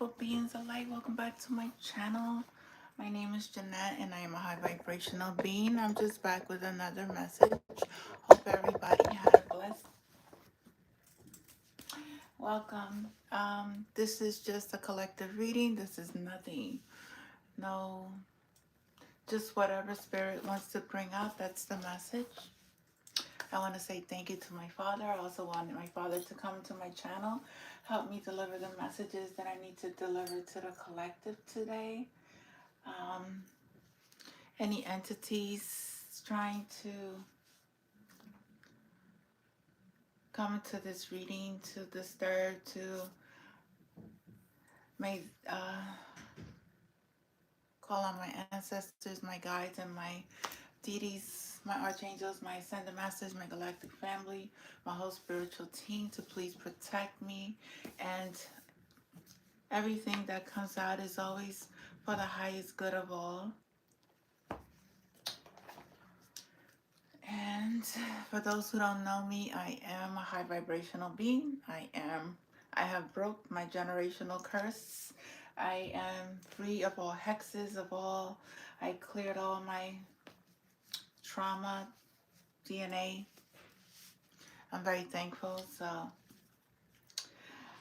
beautiful beings of light. Welcome back to my channel. My name is Jeanette and I am a high vibrational being. I'm just back with another message. Hope everybody had a blessed welcome. This is just a collective reading. This is nothing. No, just whatever spirit wants to bring out. That's the message. I want to say thank you to my father. I also want my father to come to my channel, help me deliver the messages that I need to deliver to the collective today. Um, any entities trying to come into this reading to disturb, to may call on my ancestors, my guides, and my deities, my archangels, my ascended masters, my galactic family, my whole spiritual team to please protect me. And everything that comes out is always for the highest good of all. And for those who don't know me, I am a high vibrational being. I have broke my generational curse. I am free of all hexes, I cleared all my trauma, DNA. I'm very thankful. So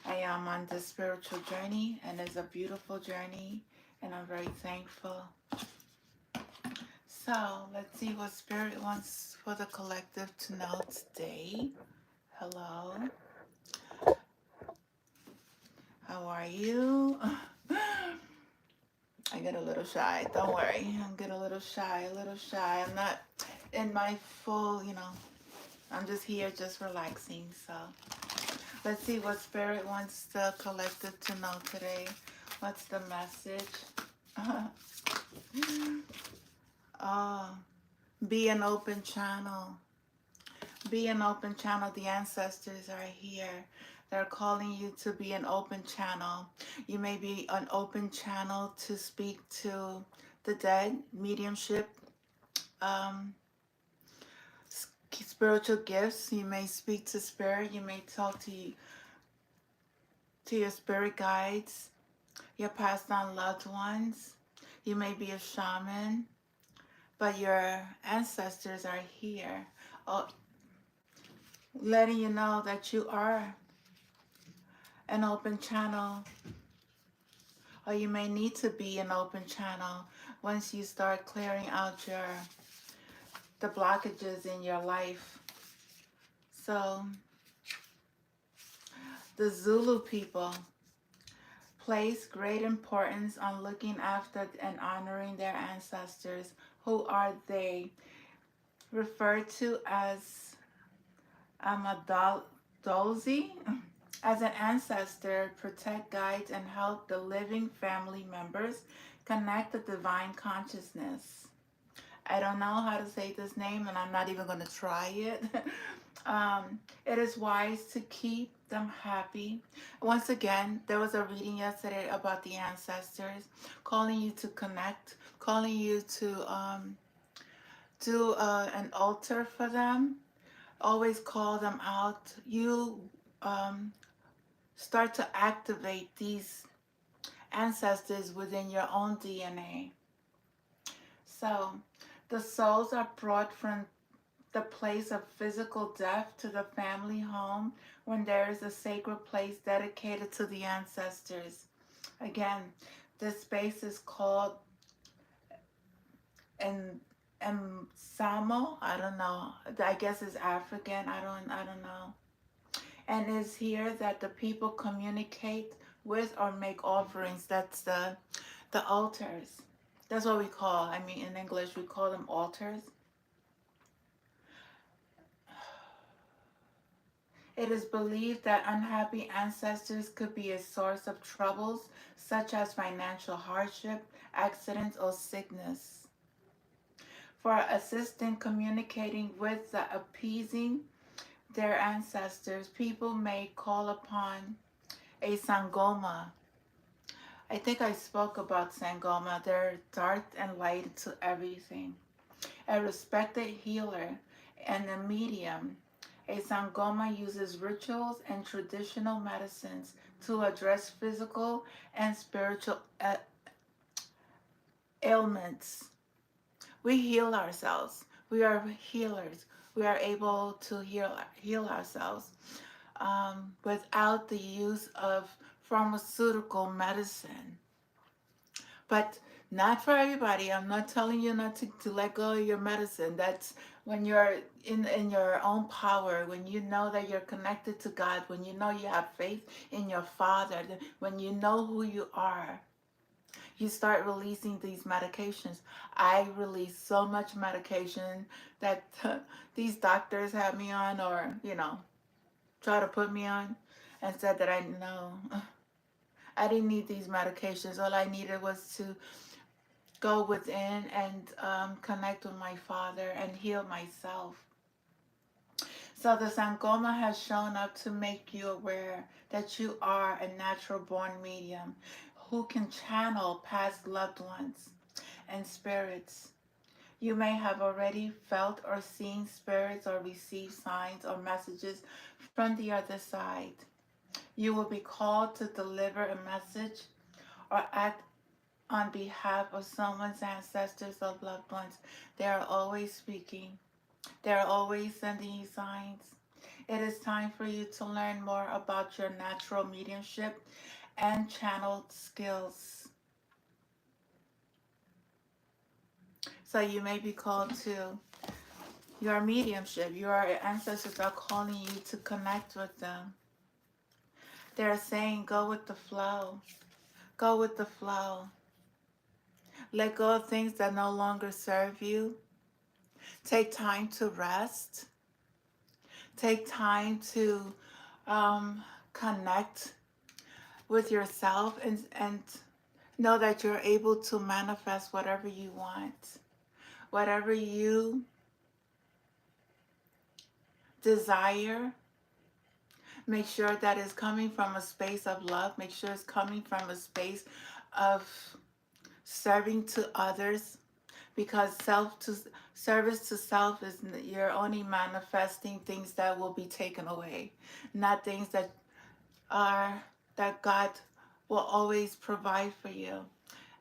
I am on this spiritual journey, and it's a beautiful journey, and I'm very thankful. So let's see what Spirit wants for the collective to know today. Hello. How are you? I get a little shy. Don't worry. I get a little shy, I'm not in my full, I'm just here just relaxing. So let's see what Spirit wants the collective to know today. What's the message? Oh, be an open channel. Be an open channel. The ancestors are here. They're calling you to be an open channel. You may be an open channel to speak to the dead, mediumship, spiritual gifts. You may speak to spirit. You may talk to your spirit guides, your passed on loved ones. You may be a shaman, but your ancestors are here, letting you know that you are an open channel, or you may need to be an open channel once you start clearing out the blockages in your life. So the Zulu people place great importance on looking after and honoring their ancestors. Who are they? Referred to as Amadozi. As an ancestor, protect, guide, and help the living family members connect the divine consciousness. I don't know how to say this name, and I'm not even going to try it. It is wise to keep them happy. Once again, there was a reading yesterday about the ancestors, calling you to connect, calling you to do an altar for them. Always call them out. You start to activate these ancestors within your own DNA. So the souls are brought from the place of physical death to the family home when there is a sacred place dedicated to the ancestors. Again, this space is called Samo. I don't know. I guess it's African. I don't know. And it's here that the people communicate with or make offerings. That's the altars. That's what we call, in English, we call them altars. It is believed that unhappy ancestors could be a source of troubles, such as financial hardship, accidents, or sickness. For assisting communicating with the appeasing their ancestors, people may call upon a Sangoma. I think I spoke about Sangoma. They're dark and light to everything. A respected healer and a medium. A Sangoma uses rituals and traditional medicines to address physical and spiritual ailments. We heal ourselves. We are healers. We are able to heal ourselves without the use of pharmaceutical medicine. But not for everybody. I'm not telling you not to let go of your medicine. That's when you're in your own power, when you know that you're connected to God, when you know you have faith in your Father, when you know who you are, you start releasing these medications. I release so much medication that these doctors have me on, or, try to put me on, and said that I know I didn't need these medications. All I needed was to go within and connect with my Father and heal myself. So the Sangoma has shown up to make you aware that you are a natural born medium who can channel past loved ones and spirits. You may have already felt or seen spirits or received signs or messages from the other side. You will be called to deliver a message or act on behalf of someone's ancestors or loved ones. They are always speaking. They are always sending you signs. It is time for you to learn more about your natural mediumship and channeled skills. So you may be called to your mediumship. Your ancestors are calling you to connect with them. They're saying, go with the flow. Go with the flow. Let go of things that no longer serve you. Take time to rest. Take time to connect with yourself and know that you're able to manifest whatever you want. Whatever you desire, make sure that it's coming from a space of love. Make sure it's coming from a space of serving to others, because service to self is you're only manifesting things that will be taken away, not things that are that God will always provide for you.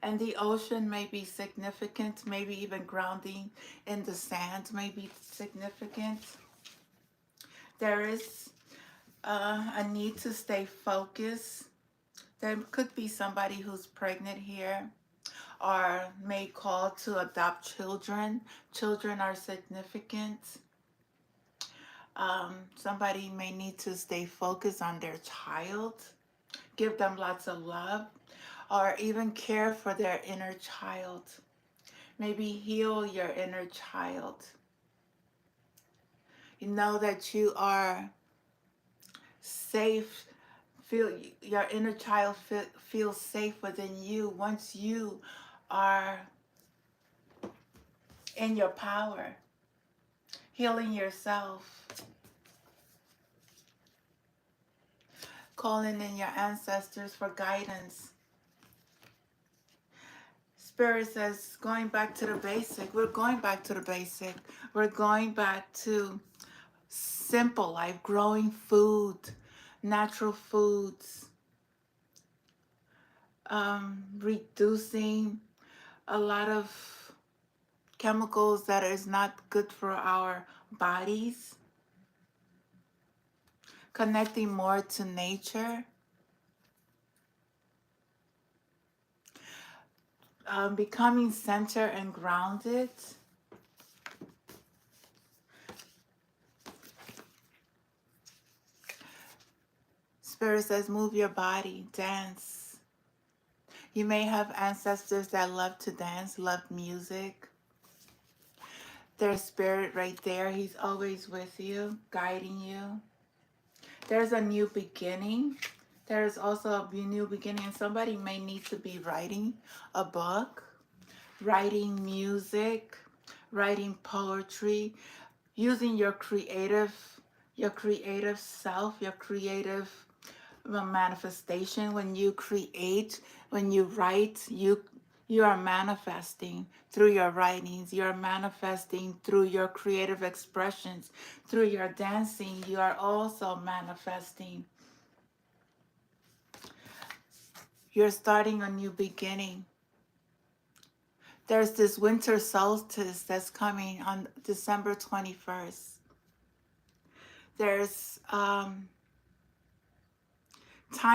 And the ocean may be significant, maybe even grounding in the sand may be significant. There is a need to stay focused. There could be somebody who's pregnant here or may call to adopt children. Children are significant. Somebody may need to stay focused on their child, give them lots of love, or even care for their inner child. Maybe heal your inner child. You know that you are safe. Feel your inner child feels safe within you once you are in your power, healing yourself, calling in your ancestors for guidance. Spirit says, going back to the basic. We're going back to the basic. We're going back to simple life, growing food, natural foods, reducing a lot of chemicals that is not good for our bodies, connecting more to nature, becoming centered and grounded. Spirit says, move your body, dance. You may have ancestors that love to dance, love music. There's spirit right there. He's always with you, guiding you. There's a new beginning. There's also a new beginning. Somebody may need to be writing a book, writing music, writing poetry, using your creative self, your creative manifestation. When you create, when you write, you are manifesting through your writings. You are manifesting through your creative expressions. Through your dancing, you are also manifesting. You're starting a new beginning. There's this winter solstice that's coming on December 21st. There's time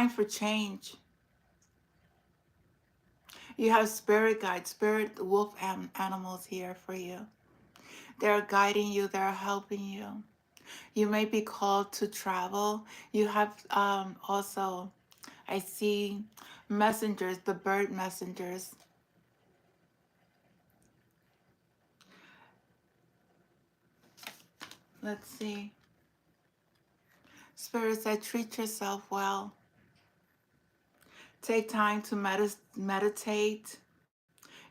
for change. You have spirit guides, spirit wolf animals here for you. They're guiding you, they're helping you. You may be called to travel. You have also, I see messengers, the bird messengers. Let's see. Spirit said, treat yourself well. Take time to meditate.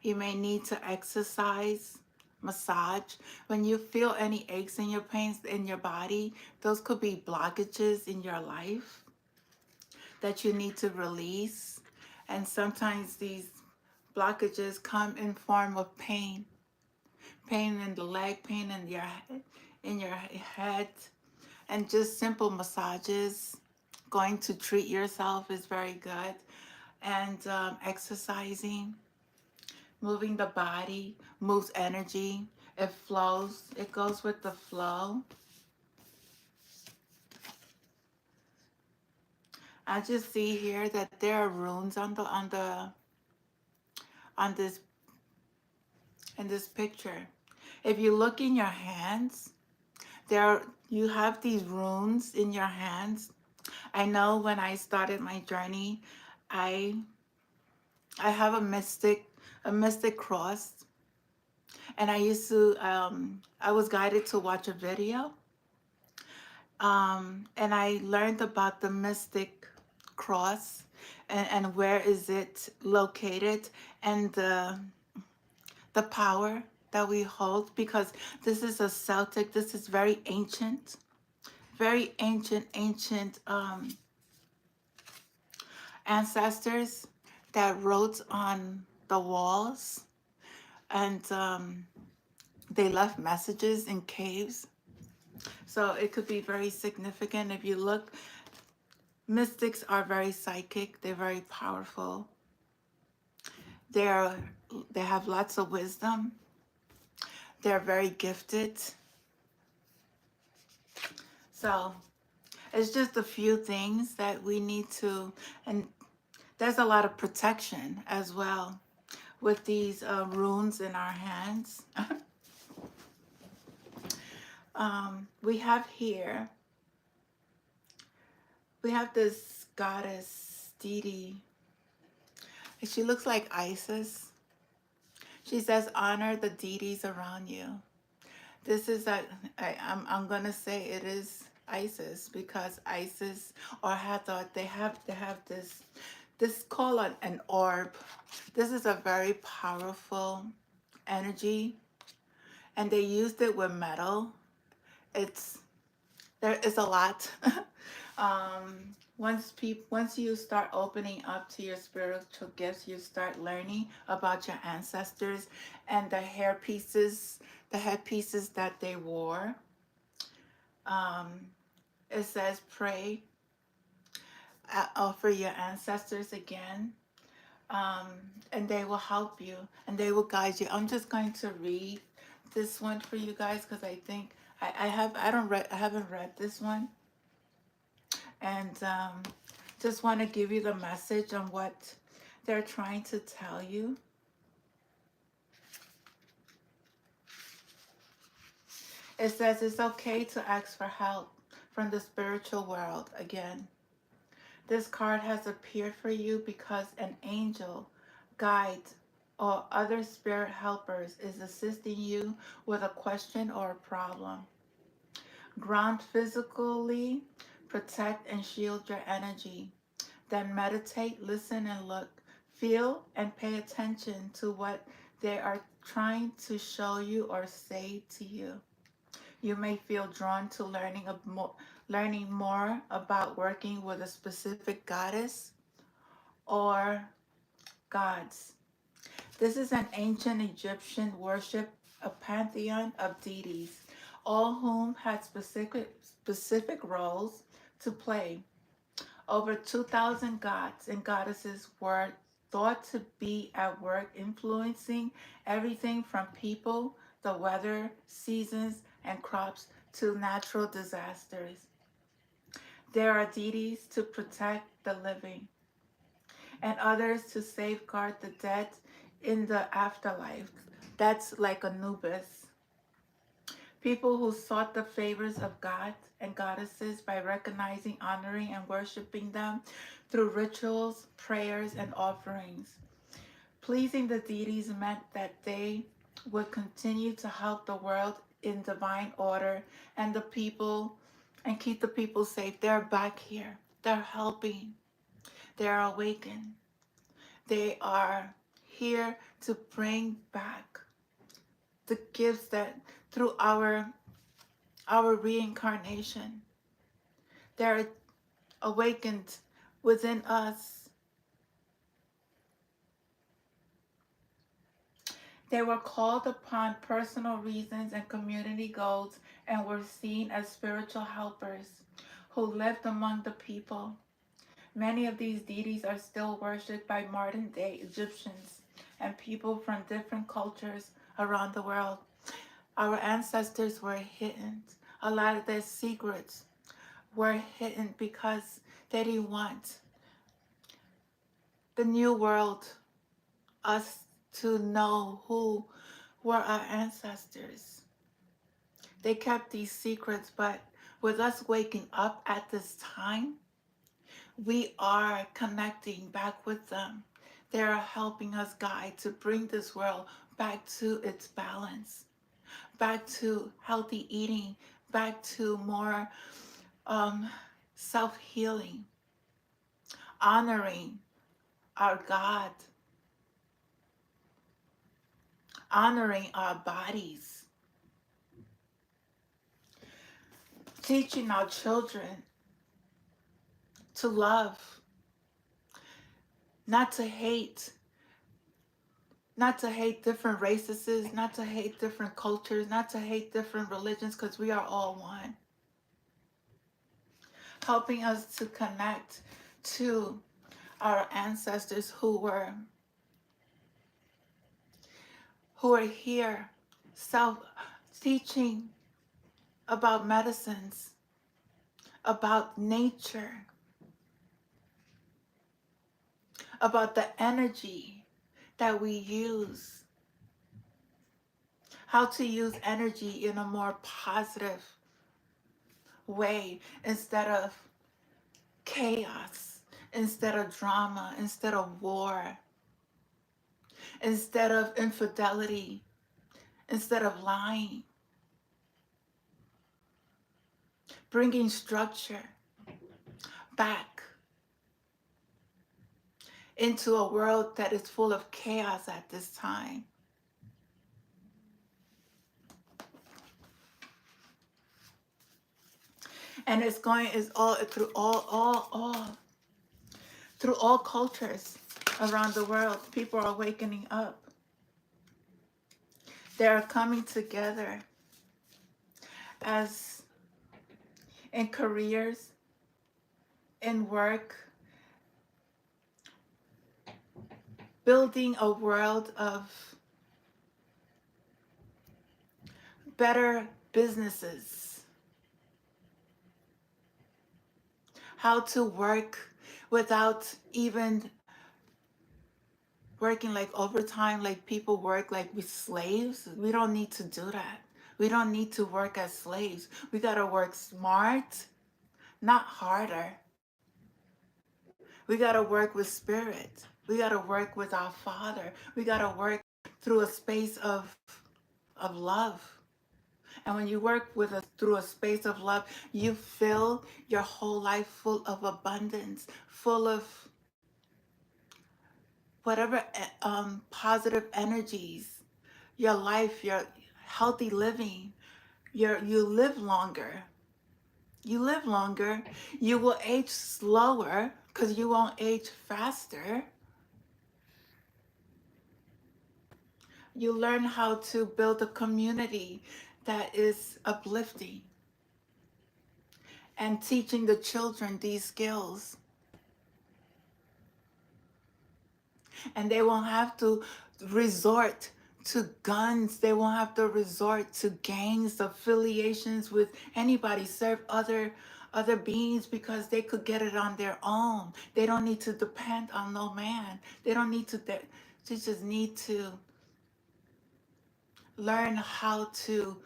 You may need to exercise, massage. When you feel any aches and your pains in your body, those could be blockages in your life that you need to release. And sometimes these blockages come in form of pain. Pain in the leg, pain in your head, and just simple massages. Going to treat yourself is very good. And exercising, moving the body, moves energy. It flows. It goes with the flow. I just see here that there are runes on this in this picture. If you look in your hands, you have these runes in your hands. I know when I started my journey, I have a mystic cross, and I was guided to watch a video, and I learned about the mystic cross and where is it located, and the power that we hold, because this is a Celtic, this is very ancient ancestors that wrote on the walls, and they left messages in caves. So it could be very significant. If you look, mystics are very psychic, they're very powerful. They have lots of wisdom. They're very gifted. So it's just a few things that we need to, and there's a lot of protection as well with these runes in our hands. We have here, we have this goddess deity. She looks like Isis. She says, honor the deities around you. This is I'm gonna say it is Isis, because Isis or Hathor, they have this call on an orb. This is a very powerful energy, and they used it with metal. There is a lot. Once you start opening up to your spiritual gifts, you start learning about your ancestors and the headpieces that they wore. It says, pray, offer your ancestors again, and they will help you and they will guide you. I'm just going to read this one for you guys, because I think I haven't read this one, and just want to give you the message on what they're trying to tell you. It says it's okay to ask for help from the spiritual world again. This card has appeared for you because an angel, guide, or other spirit helpers is assisting you with a question or a problem. Ground physically, protect and shield your energy. Then meditate, listen, and look. Feel and pay attention to what they are trying to show you or say to you. You may feel drawn to learning more about working with a specific goddess or gods. This is an ancient Egyptian worship, a pantheon of deities, all whom had specific roles to play. Over 2,000 gods and goddesses were thought to be at work influencing everything from people, the weather, seasons, and crops to natural disasters. There are deities to protect the living and others to safeguard the dead in the afterlife. That's like Anubis. People who sought the favors of God and goddesses by recognizing, honoring, and worshiping them through rituals, prayers, and offerings. Pleasing the deities meant that they would continue to help the world in divine order and the people and keep the people safe. They're back here. They're helping. They're awakened. They are here to bring back the gifts that through our reincarnation, they're awakened within us. They were called upon personal reasons and community goals and were seen as spiritual helpers who lived among the people. Many of these deities are still worshipped by modern day Egyptians and people from different cultures around the world. Our ancestors were hidden. A lot of their secrets were hidden because they didn't want the new world, us to know who were our ancestors. They kept these secrets, but with us waking up at this time, we are connecting back with them. They are helping us guide to bring this world back to its balance, back to healthy eating, back to more self-healing, honoring our God, honoring our bodies, teaching our children to love, not to hate, not to hate different races, not to hate different cultures, not to hate different religions, because we are all one. Helping us to connect to our ancestors who were here, self teaching about medicines, about nature, about the energy that we use, how to use energy in a more positive way instead of chaos, instead of drama, instead of war, instead of infidelity, instead of lying, bringing structure back into a world that is full of chaos at this time. And it's all through through all cultures around the world. People are wakening up. They are coming together as in careers, in work, building a world of better businesses, how to work without even working like overtime, like people work like with slaves. We don't need to do that. We don't need to work as slaves. We got to work smart, not harder. We got to work with spirit. We got to work with our Father. We got to work through a space of love. And when you work with us through a space of love, you fill your whole life full of abundance, full of whatever positive energies, your life, your healthy living, you live longer. You live longer. You will age slower because you won't age faster. You learn how to build a community that is uplifting and teaching the children these skills. And they won't have to resort to guns. They won't have to resort to gangs, affiliations with anybody, serve other beings, because they could get it on their own. They don't need to depend on no man. They don't need to, they just need to learn how to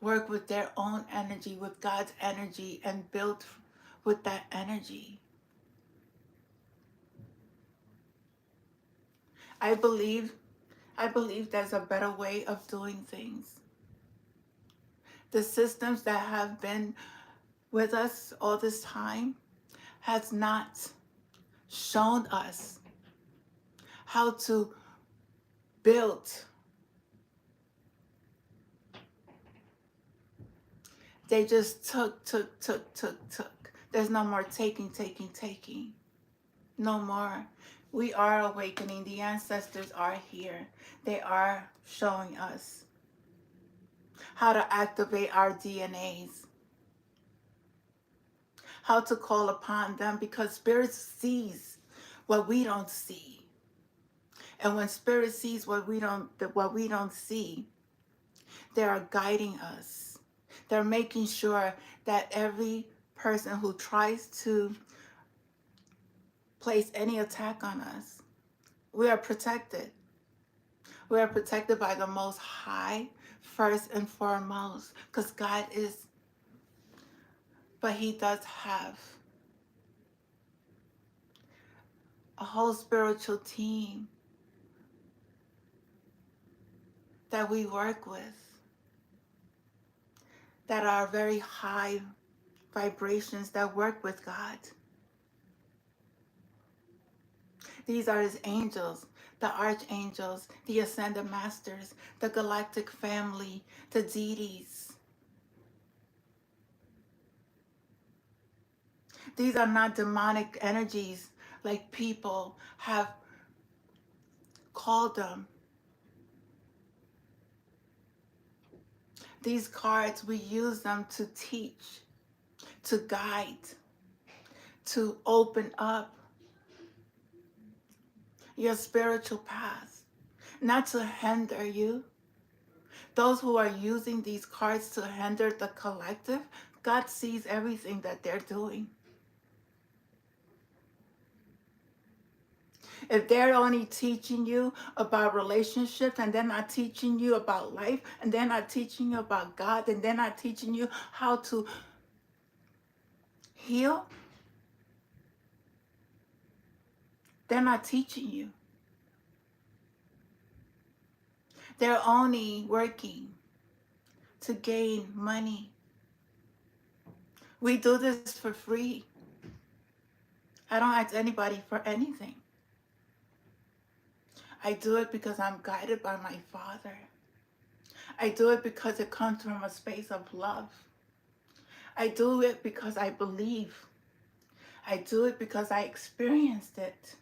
work with their own energy, with God's energy, and build with that energy. I believe there's a better way of doing things. The systems that have been with us all this time has not shown us how to build. They just took. There's no more taking. No more. We are awakening. The ancestors are here. They are showing us how to activate our DNAs, how to call upon them, because spirit sees what we don't see. And when spirit sees what we don't see, they are guiding us. They're making sure that every person who tries to place any attack on us, we are protected. We are protected by the Most High, first and foremost, because God is, but He does have a whole spiritual team that we work with that are very high vibrations that work with God. These are His angels, the archangels, the ascended masters, the galactic family, the deities. These are not demonic energies like people have called them. These cards, we use them to teach, to guide, to open up your spiritual path, not to hinder you. Those who are using these cards to hinder the collective, God sees everything that they're doing. If they're only teaching you about relationships, and they're not teaching you about life, and they're not teaching you about God, and they're not teaching you how to heal, they're not teaching you. They're only working to gain money. We do this for free. I don't ask anybody for anything. I do it because I'm guided by my Father. I do it because it comes from a space of love. I do it because I believe. I do it because I experienced it.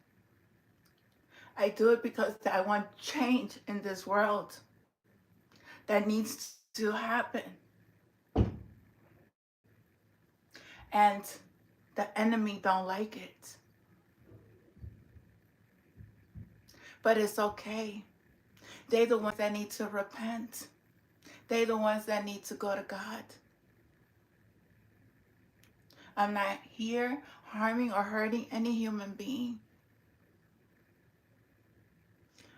I do it because I want change in this world that needs to happen. And the enemy don't like it. But it's okay. They're the ones that need to repent. They're the ones that need to go to God. I'm not here harming or hurting any human being.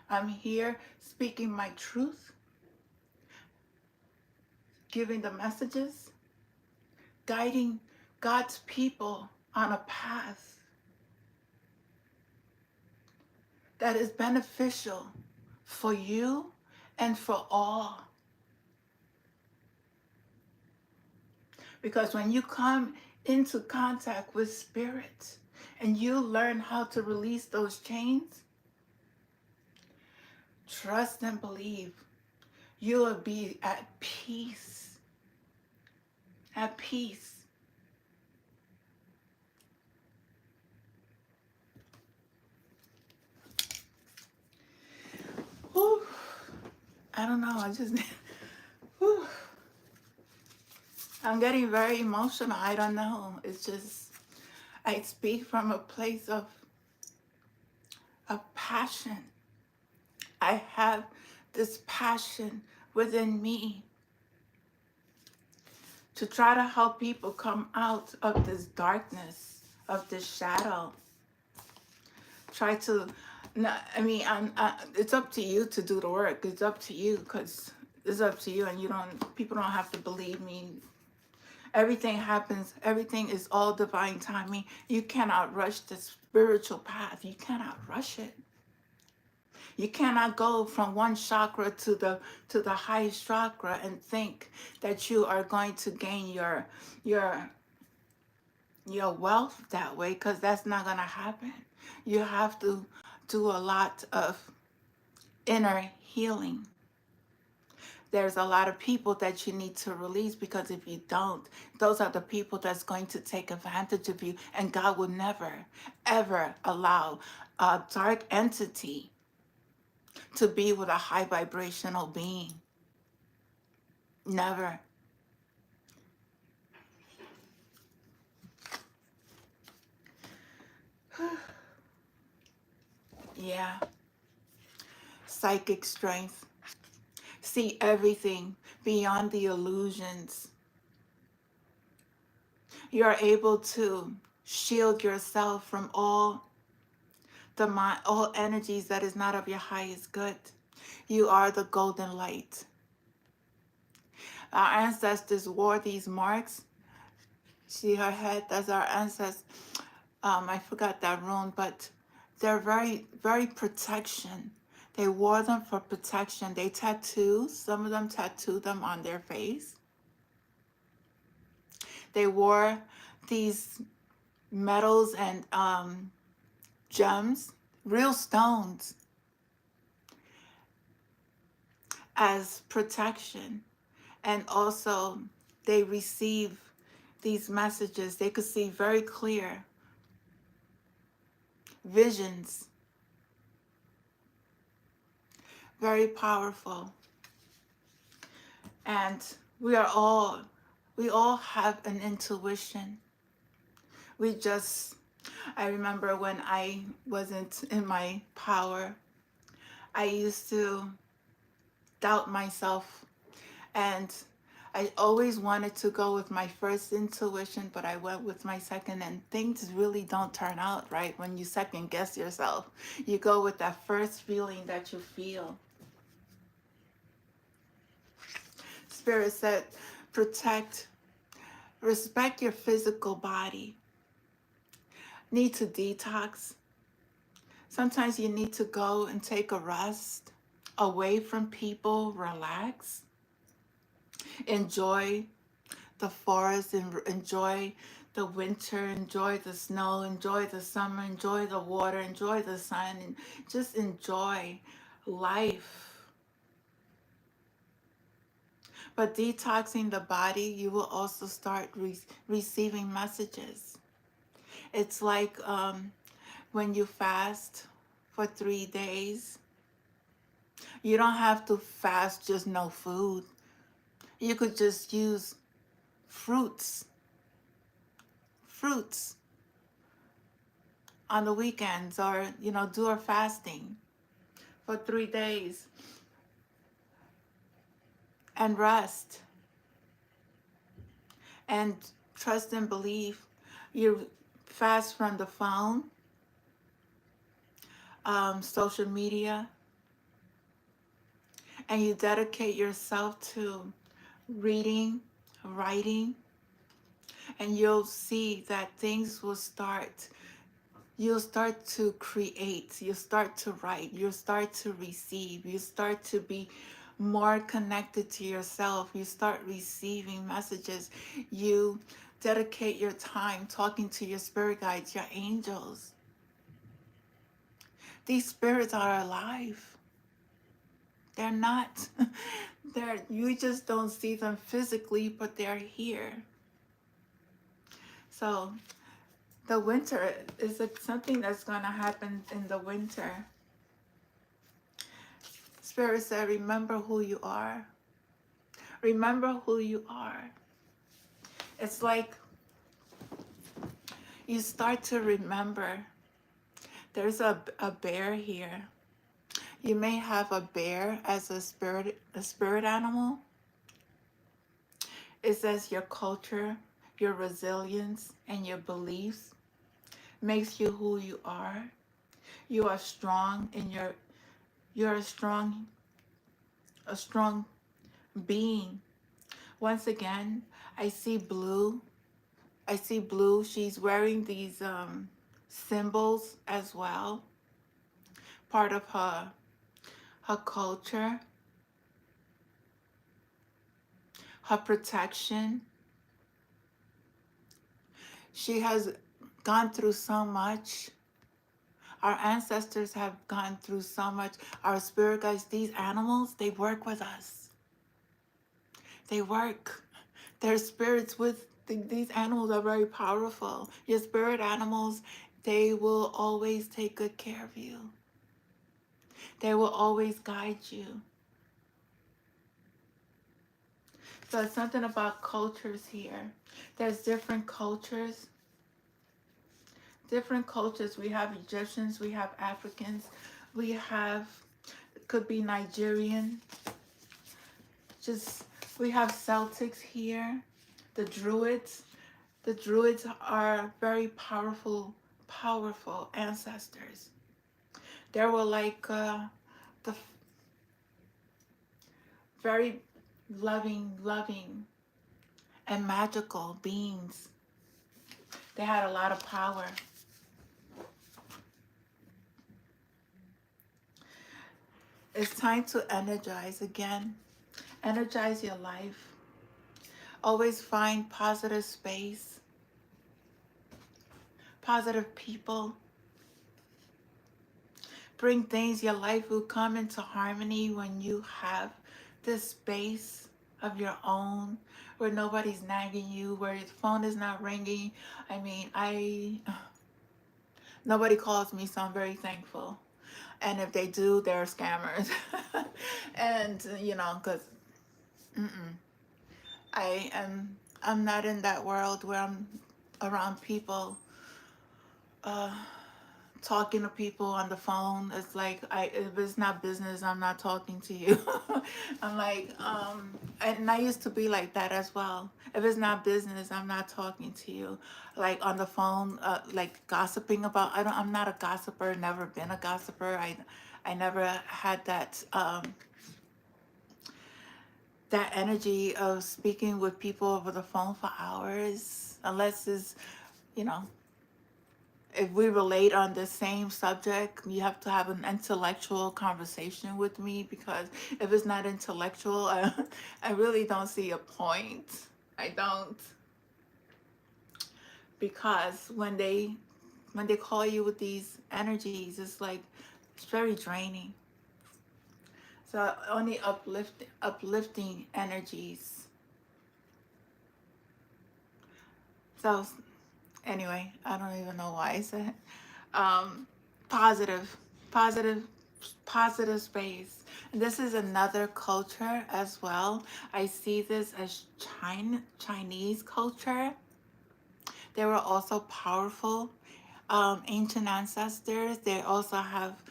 I'm here speaking my truth, giving the messages, guiding God's people on a path that is beneficial for you and for all. Because when you come into contact with spirit and you learn how to release those chains, trust and believe, you will be at peace. At peace. Whew. I don't know, whew. I'm getting very emotional. I don't know. It's just, I speak from a place of passion. I have this passion within me to try to help people come out of this darkness, of this shadow. Try to, no, I mean, it's up to you to do the work. It's up to you, because it's up to you, and people don't have to believe me. Everything happens, everything is all divine timing. You cannot rush the spiritual path. You cannot rush it. You cannot go from one chakra to the highest chakra and think that you are going to gain your wealth that way, because that's not going to happen. You have to do a lot of inner healing. There's a lot of people that you need to release, because if you don't, those are the people that's going to take advantage of you, and God will never, ever allow a dark entity to be with a high vibrational being. Never. Yeah. Psychic strength. See everything beyond the illusions. You are able to shield yourself from all energies that is not of your highest good. You are the golden light. Our ancestors wore these marks. See her head? That's our ancestors. I forgot that rune, but they're very, very protection. They wore them for protection. They some of them tattooed them on their face. They wore these metals and gems, real stones, as protection. And also they receive these messages. They could see very clear visions. Very powerful. And we all have an intuition. I remember when I wasn't in my power, I used to doubt myself, and I always wanted to go with my first intuition, but I went with my second, and things really don't turn out right when you second guess yourself. You go with that first feeling that you feel. Spirit said, respect your physical body. Need to detox. Sometimes you need to go and take a rest, away from people, relax. Enjoy the forest, and enjoy the winter, enjoy the snow, enjoy the summer, enjoy the water, enjoy the sun, and just enjoy life. But detoxing the body, you will also start receiving messages. It's like when you fast for 3 days, you don't have to fast just no food. You could just use fruits on the weekends, or do a fasting for 3 days and rest and trust and believe. You fast from the phone, social media, and you dedicate yourself to reading, writing, and you'll see that things will start. You'll start to create, you'll start to write, you'll start to receive, you start to be more connected to yourself, you start receiving messages, you dedicate your time talking to your spirit guides, your angels. These spirits are alive. They're not, you just don't see them physically, but they're here. So the winter is something that's going to happen in the winter. Spirit said, remember who you are. Remember who you are. It's like you start to remember There's a bear here. You may have a bear as a spirit animal. It says your culture, your resilience, and your beliefs makes you who you are. You are strong in you're a strong being. Once again, I see blue. I see blue. She's wearing these symbols as well, part of her culture, her protection. She has gone through so much. Our ancestors have gone through so much. Our spirit guides, these animals, they work with us. They work. Their spirits with these animals are very powerful. Your spirit animals, they will always take good care of you. They will always guide you. So it's something about cultures here. There's different cultures. Different cultures. We have Egyptians, we have Africans, we have, it could be Nigerian. Just, we have Celtics here. The Druids. The Druids are very powerful ancestors. They were like the very loving, and magical beings. They had a lot of power. It's time to energize again. Energize your life. Always find positive space, positive people. Bring things, your life will come into harmony when you have this space of your own where nobody's nagging you, where your phone is not ringing. I mean, nobody calls me, so I'm very thankful. And if they do, they're scammers. And, you know, because I'm not in that world where I'm around people talking to people on the phone. It's like, if it's not business, I'm not talking to you. I'm like, and I used to be like that as well. If it's not business, I'm not talking to you. Like on the phone, like gossiping about, I'm not a gossiper, never been a gossiper. I never had that energy of speaking with people over the phone for hours, unless it's, you know, if we relate on the same subject, you have to have an intellectual conversation with me, because if it's not intellectual, I really don't see a point. I don't. Because when they call you with these energies, it's like, it's very draining. So only uplifting energies. So anyway, I don't even know why I said positive, positive, positive space. And this is another culture as well. I see this as Chinese culture. They were also powerful, ancient ancestors. They also have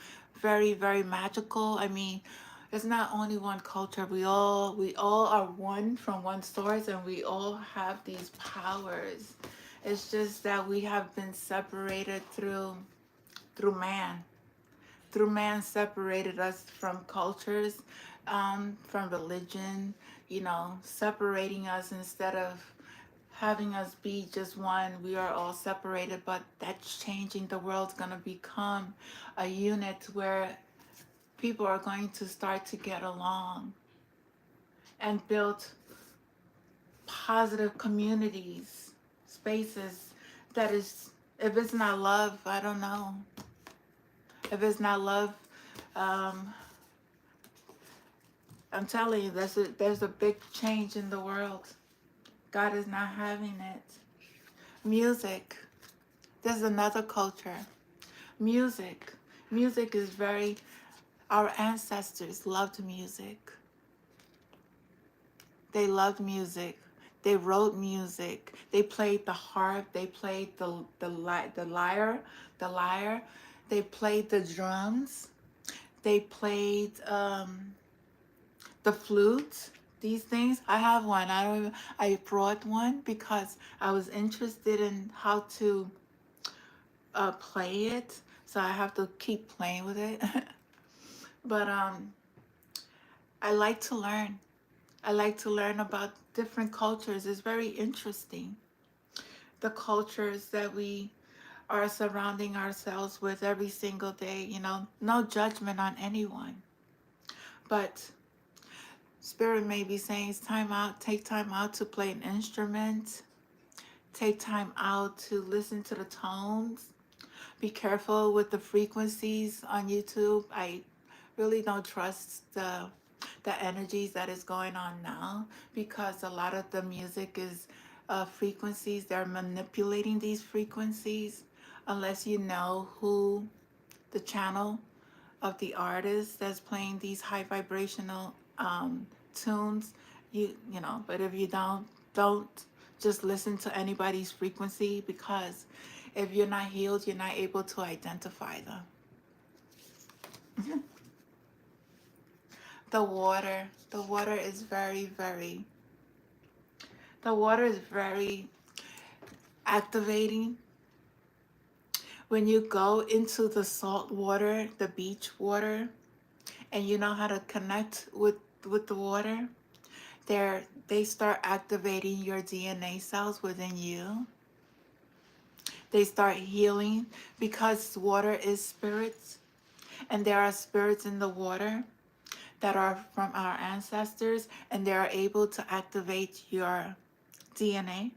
very magical. I mean, it's not only one culture. We all are one from one source, and we all have these powers. It's just that we have been separated through man. Through man separated us from cultures, from religion, you know, separating us instead of having us be just one. We are all separated, but that's changing. The world's going to become a unit where people are going to start to get along and build positive communities, spaces that is, if it's not love, I don't know. If it's not love, um, I'm telling you, there's a big change in the world. God is not having it. Music. This is another culture. Music. Music is very, our ancestors loved music. They loved music. They wrote music. They played the harp. They played the lyre. They played the drums. They played the flute. These things. I have one. I don't even, I brought one because I was interested in how to play it. So I have to keep playing with it. But I like to learn. I like to learn about different cultures. It's very interesting. The cultures that we are surrounding ourselves with every single day, no judgment on anyone. But Spirit may be saying it's time out, take time out to play an instrument, take time out to listen to the tones. Be careful with the frequencies on YouTube. I really don't trust the energies that is going on now, because a lot of the music is frequencies. They're manipulating these frequencies unless you know who the channel of the artist that's playing these high vibrational tunes. But if you don't just listen to anybody's frequency, because if you're not healed, you're not able to identify them. The water is very activating. When you go into the salt water, the beach water, and you know how to connect with the water, they start activating your DNA cells within you. They start healing, because water is spirits, and there are spirits in the water that are from our ancestors, and they are able to activate your DNA.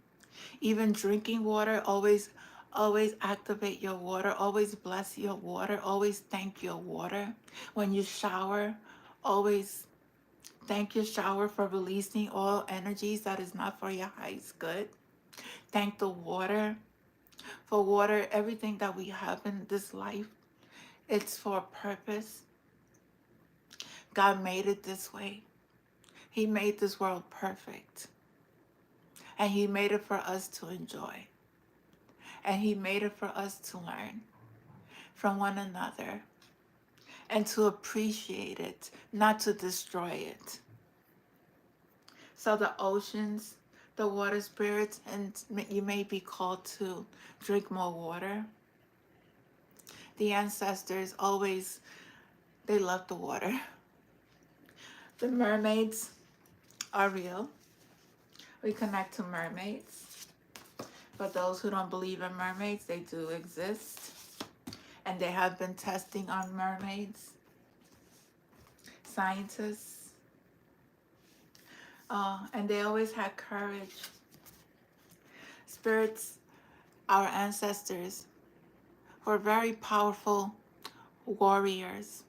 Even drinking water, always activate your water, always bless your water, always thank your water. When you shower, always thank your shower for releasing all energies that is not for your highest good. Thank the water. For water, everything that we have in this life, it's for a purpose. God made it this way. He made this world perfect. And He made it for us to enjoy. And He made it for us to learn from one another and to appreciate it, not to destroy it. So the oceans, the water spirits, and you may be called to drink more water. The ancestors always, they love the water. The mermaids are real. We connect to mermaids. For those who don't believe in mermaids, they do exist. And they have been testing on mermaids. Scientists. And they always had courage. Spirits, our ancestors, were very powerful warriors.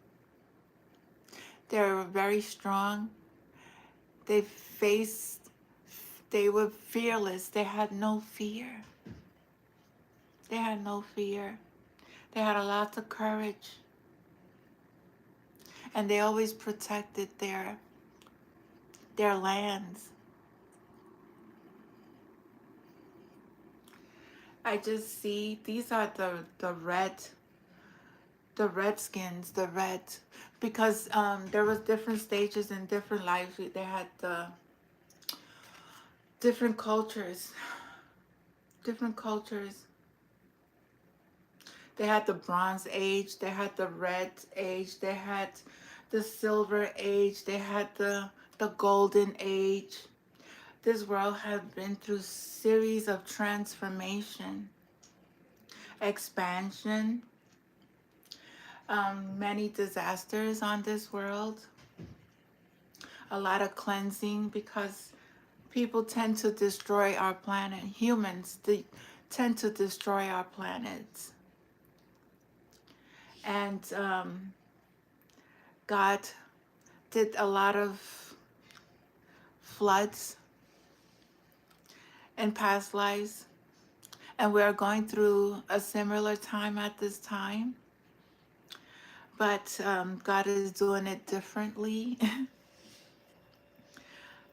They were very strong. They were fearless. They had no fear. They had no fear. They had a lot of courage. And they always protected their lands. I just see these are the redskins, because there was different stages in different lives. They had the different cultures. They had the Bronze Age, they had the Red Age, they had the Silver Age, they had the Golden Age. This world had been through series of transformation, expansion, many disasters on this world, a lot of cleansing, because people tend to destroy our planet. Humans, they tend to destroy our planets. And God did a lot of floods in past lives. And we are going through a similar time at this time. But God is doing it differently.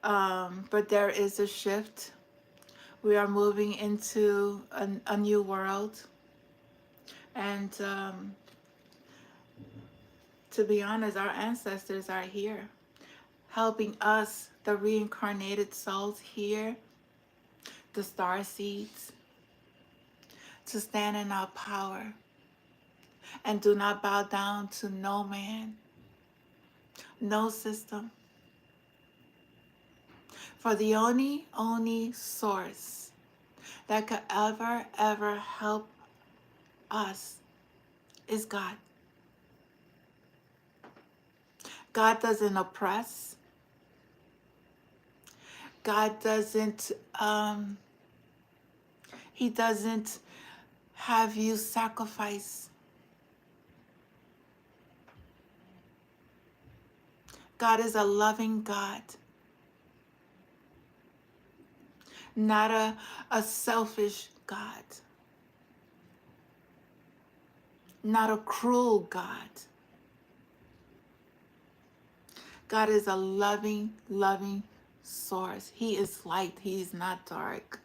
But there is a shift. We are moving into a new world. And To be honest, our ancestors are here, helping us, the reincarnated souls here, the star seeds, to stand in our power and do not bow down to no man, no system. For the only source that could ever help us is God. God doesn't oppress. God doesn't, he doesn't have you sacrifice. God is a loving God, not a selfish God, not a cruel God. God is a loving source. He is light. He is not dark.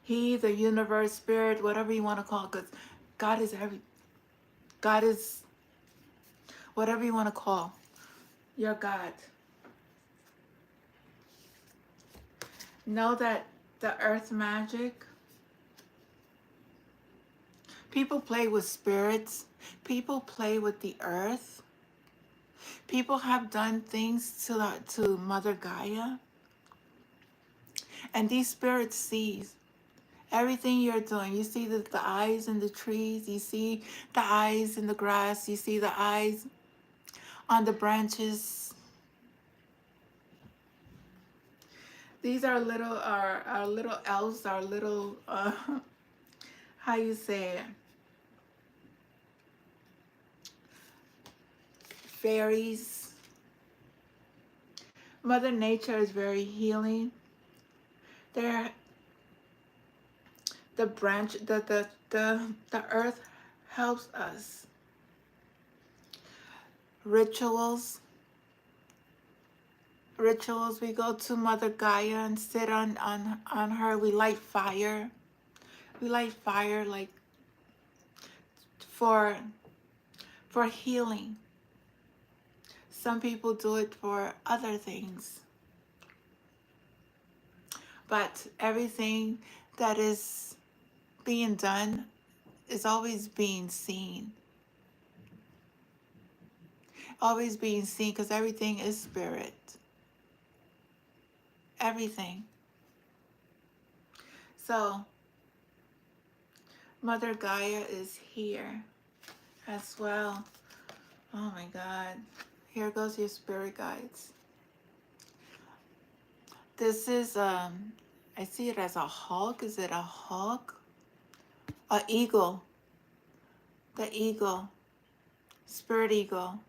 He, the universe, spirit, whatever you want to call it, because God is God is whatever you want to call your God. Know that the earth magic, people play with spirits, people play with the earth, people have done things to Mother Gaia, and these spirits sees everything you're doing. You see the eyes in the trees, you see the eyes in the grass, you see the eyes on the branches. These are little our little elves, our little how you say it, fairies. Mother Nature is very healing. They're the branch, the earth helps us. Rituals, we go to Mother Gaia and sit on her. We light fire. We light fire like for healing. Some people do it for other things. But everything that is being done is always being seen. Always being seen, because everything is spirit. Everything. So, Mother Gaia is here as well. Oh my God. Here goes your spirit guides. This is, I see it as a hawk. Is it a hawk? An eagle. The eagle. Spirit eagle.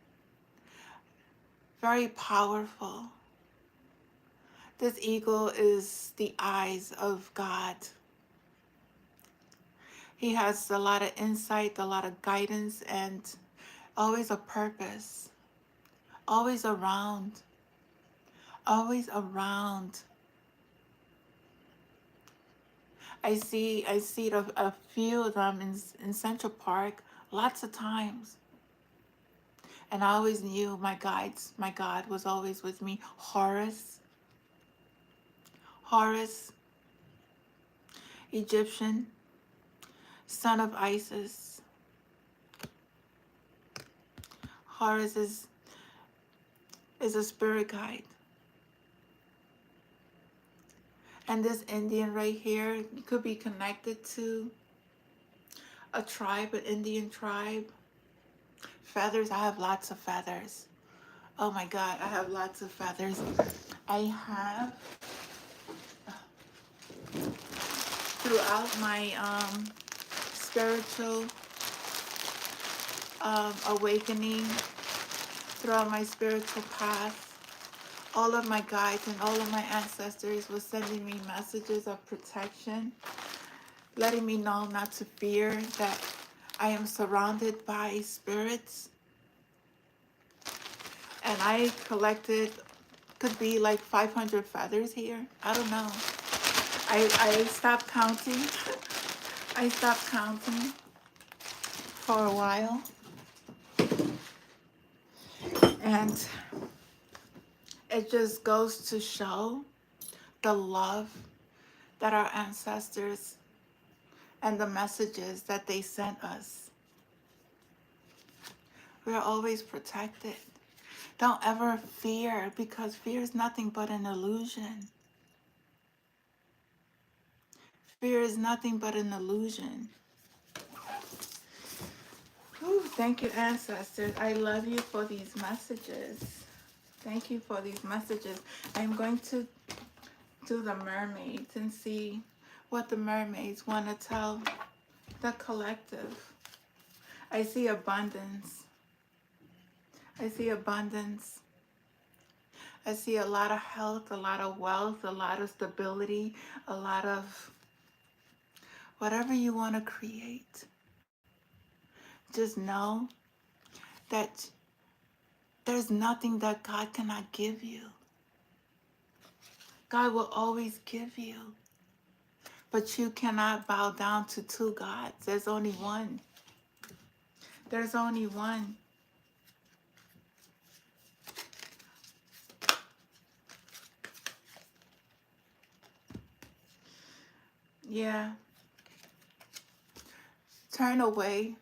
Very powerful. This eagle is the eyes of God. He has a lot of insight, a lot of guidance, and always a purpose. Always around. Always around. I see a few of them in Central Park lots of times. And I always knew my guides, my God was always with me. Horus, Egyptian, son of Isis. Horus is a spirit guide. And this Indian right here could be connected to a tribe, an Indian tribe. Feathers, I have lots of feathers. Oh my God, I have lots of feathers. I have, throughout my spiritual awakening, throughout my spiritual path, all of my guides and all of my ancestors were sending me messages of protection, letting me know not to fear, that I am surrounded by spirits. And I collected, could be like 500 feathers here. I don't know. I stopped counting. I stopped counting for a while. And it just goes to show the love that our ancestors and the messages that they sent us. We're always protected. Don't ever fear, because fear is nothing but an illusion. Fear is nothing but an illusion. Whew, thank you, ancestors. I love you for these messages. Thank you for these messages. I'm going to do the mermaids and see what the mermaids want to tell the collective. I see abundance. I see abundance. I see a lot of health, a lot of wealth, a lot of stability, a lot of whatever you want to create. Just know that there's nothing that God cannot give you. God will always give you. But you cannot bow down to two gods. There's only one. There's only one. Yeah. Turn away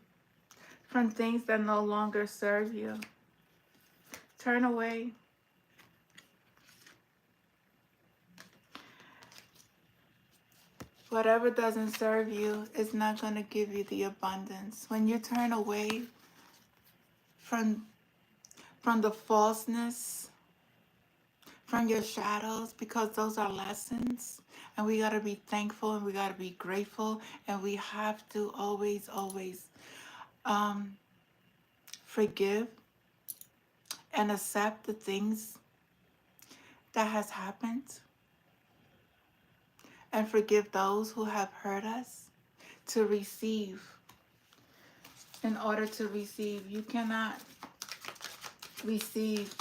from things that no longer serve you. Turn away. Whatever doesn't serve you is not going to give you the abundance. When you turn away from the falseness, from your shadows, because those are lessons, and we got to be thankful and we got to be grateful, and we have to always forgive and accept the things that has happened, and forgive those who have hurt us, to receive. In order to receive, you cannot receive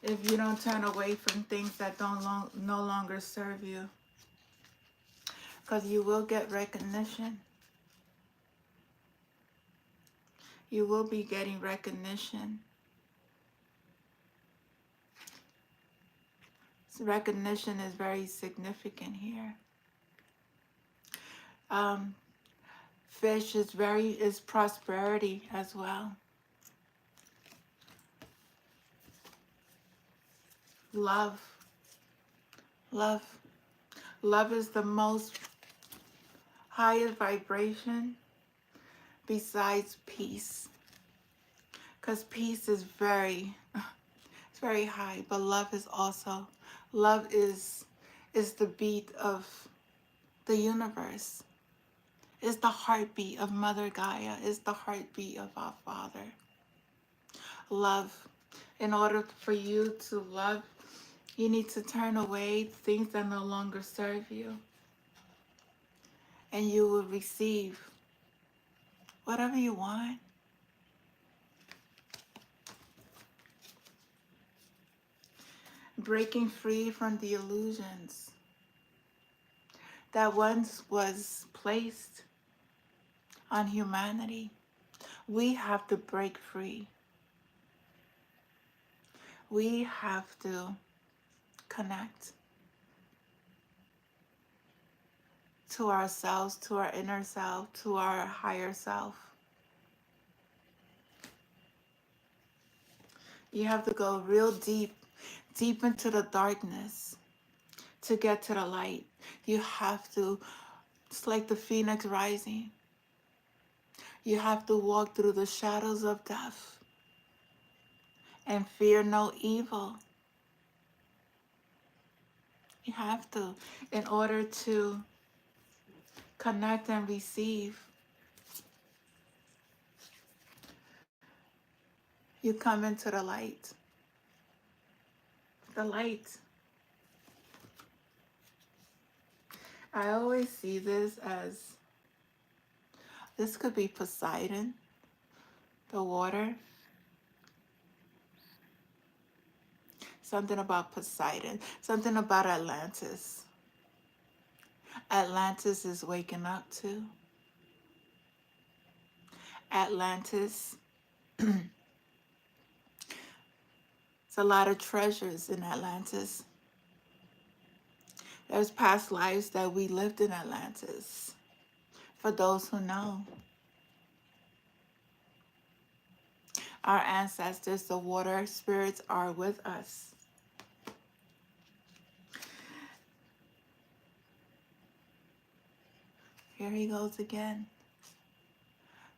if you don't turn away from things that no longer serve you, because you will get recognition. You will be getting recognition. Recognition is very significant here. Fish is prosperity as well. Love. Love. Love is the most highest vibration besides peace. Because peace is it's very high, but love is also. Love is the beat of the universe. It's the heartbeat of Mother Gaia. It's the heartbeat of our Father. Love. In order for you to love, you need to turn away things that no longer serve you. And you will receive whatever you want. Breaking free from the illusions that once was placed on humanity. We have to break free. We have to connect to ourselves, to our inner self, to our higher self. You have to go real deep into the darkness to get to the light. You have to, it's like the phoenix rising. You have to walk through the shadows of death and fear no evil. You have to, in order to connect and receive. You come into the light. The light. I always see this as, this could be Poseidon, the water. Something about Poseidon. Something about Atlantis. Atlantis is waking up too. Atlantis There's a lot of treasures in Atlantis. There's past lives that we lived in Atlantis. For those who know, our ancestors, the water spirits, are with us. Here he goes again.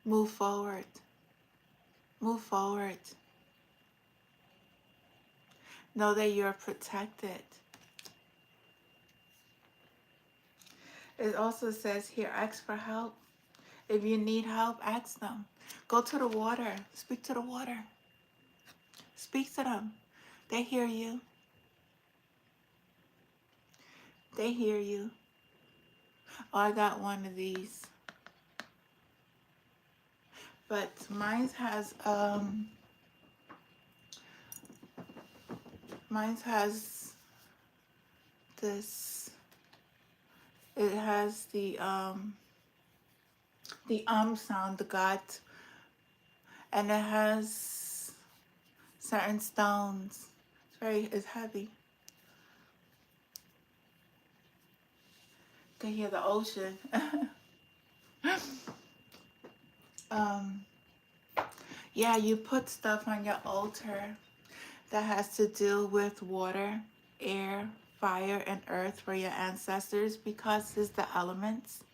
Move forward. Move forward. Know that you're protected. It also says here, ask for help. If you need help, ask them. Go to the water. Speak to the water. Speak to them. They hear you. They hear you. Oh, I got one of these. But mine has this. It has the sound, the got, and it has certain stones. It's heavy. You can hear the ocean. Yeah, you put stuff on your altar that has to do with water, air, fire, and earth for your ancestors, because it's the elements.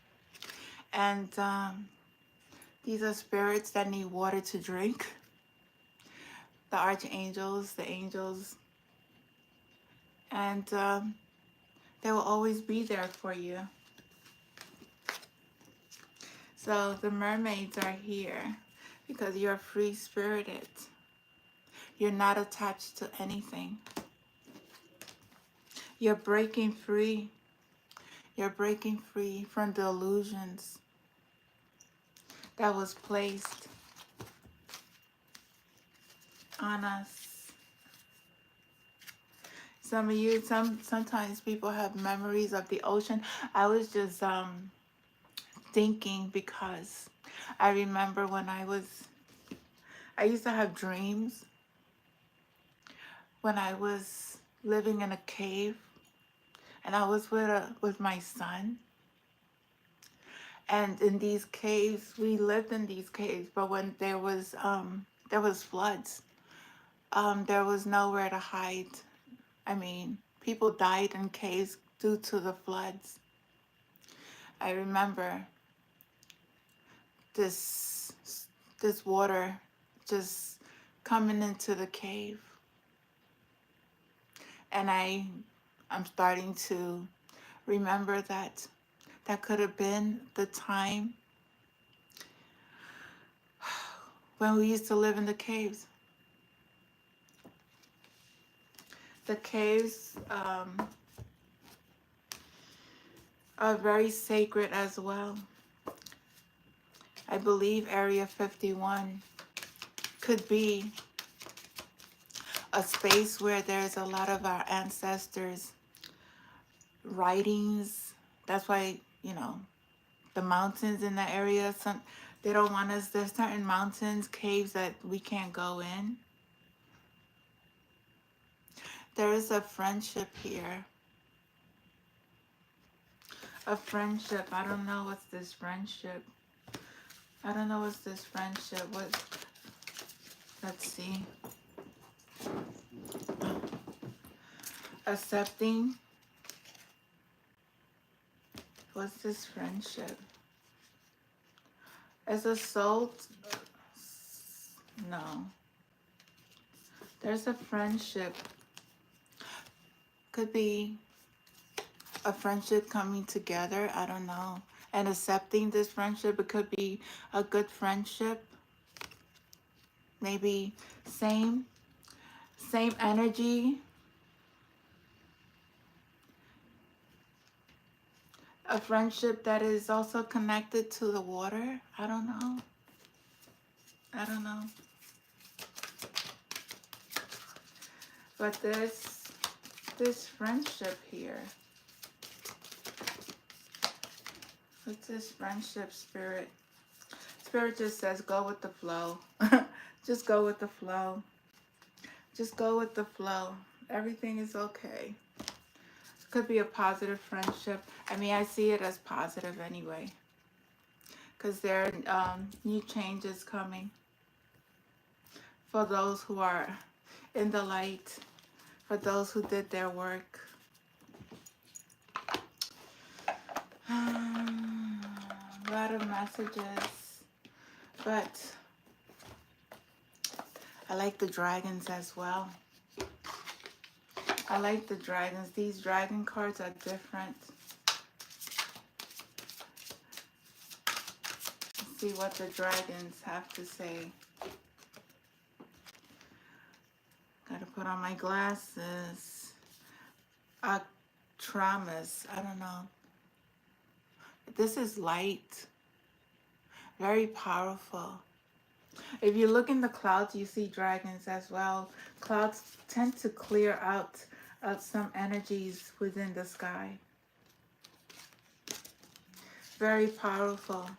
And these are spirits that need water to drink. The archangels, the angels, and they will always be there for you. So the mermaids are here because you're free-spirited. You're not attached to anything. You're breaking free. You're breaking free from the illusions that was placed on us. Some of you, sometimes people have memories of the ocean. I was just thinking, because I remember when I used to have dreams when I was living in a cave, and I was with my son. And in these caves, we lived in these caves, but when there was floods, there was nowhere to hide. I mean, people died in caves due to the floods. I remember this water just coming into the cave, and I'm starting to remember that could have been the time when we used to live in the caves. The caves are very sacred as well. I believe Area 51 could be a space where there's a lot of our ancestors' writings. That's why, the mountains in that area, they don't want us. There's certain mountains, caves that we can't go in. There is a friendship here. A friendship. I don't know what's this friendship. Let's see. Accepting. What's this friendship? Is a soul? No. There's a friendship. Could be a friendship coming together. I don't know. And accepting this friendship. It could be a good friendship. Maybe same energy. A friendship that is also connected to the water. I don't know. But this friendship here. What's this friendship, Spirit? Spirit just says go with the flow. Just go with the flow. Just go with the flow. Everything is okay. Could be a positive friendship. I mean, I see it as positive anyway. Because there are new changes coming for those who are in the light, for those who did their work. A lot of messages, but I like the dragons as well. I like the dragons. These dragon cards are different. Let's see what the dragons have to say. Gotta put on my glasses. Traumas. I don't know. This is light. Very powerful. If you look in the clouds, you see dragons as well. Clouds tend to clear out some energies within the sky. Very powerful.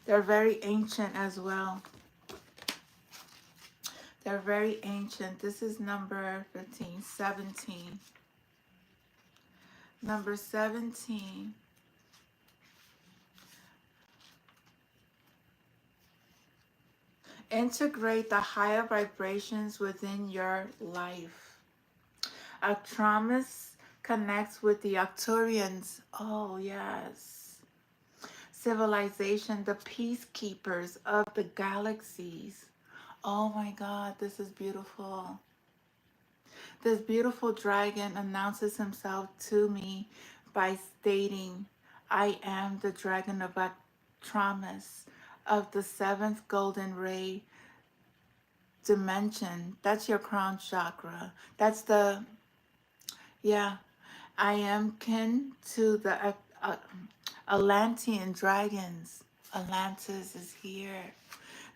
They're very ancient as well. They're very ancient. This is number 15, 17. Number 17. Integrate the higher vibrations within your life. Traumas connects with the Arcturians. Oh, yes. Civilization, the peacekeepers of the galaxies. Oh my God, this is beautiful. This beautiful dragon announces himself to me by stating, I am the dragon of Traumas, of the seventh golden ray dimension. That's your crown chakra. That's the, yeah, I am kin to the Atlantean dragons. Atlantis is here.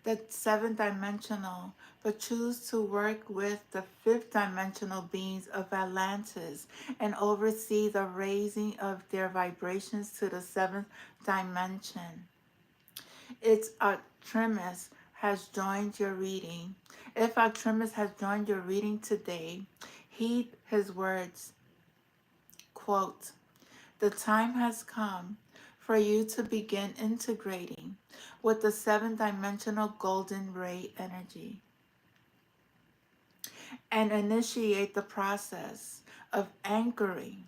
The seventh dimensional, but choose to work with the fifth dimensional beings of Atlantis and oversee the raising of their vibrations to the seventh dimension. Its Artemis has joined your reading. If Artemis has joined your reading today, heed his words. Quote, the time has come for you to begin integrating with the seventh dimensional golden ray energy and initiate the process of anchoring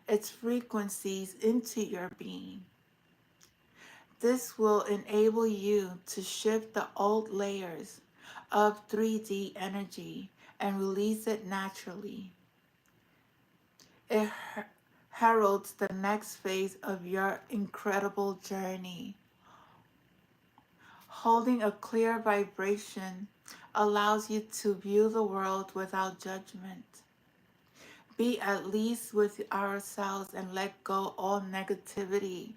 its frequencies into your being. This will enable you to shift the old layers of 3D energy and release it naturally. It heralds the next phase of your incredible journey. Holding a clear vibration allows you to view the world without judgment. Be at least with ourselves and let go all negativity.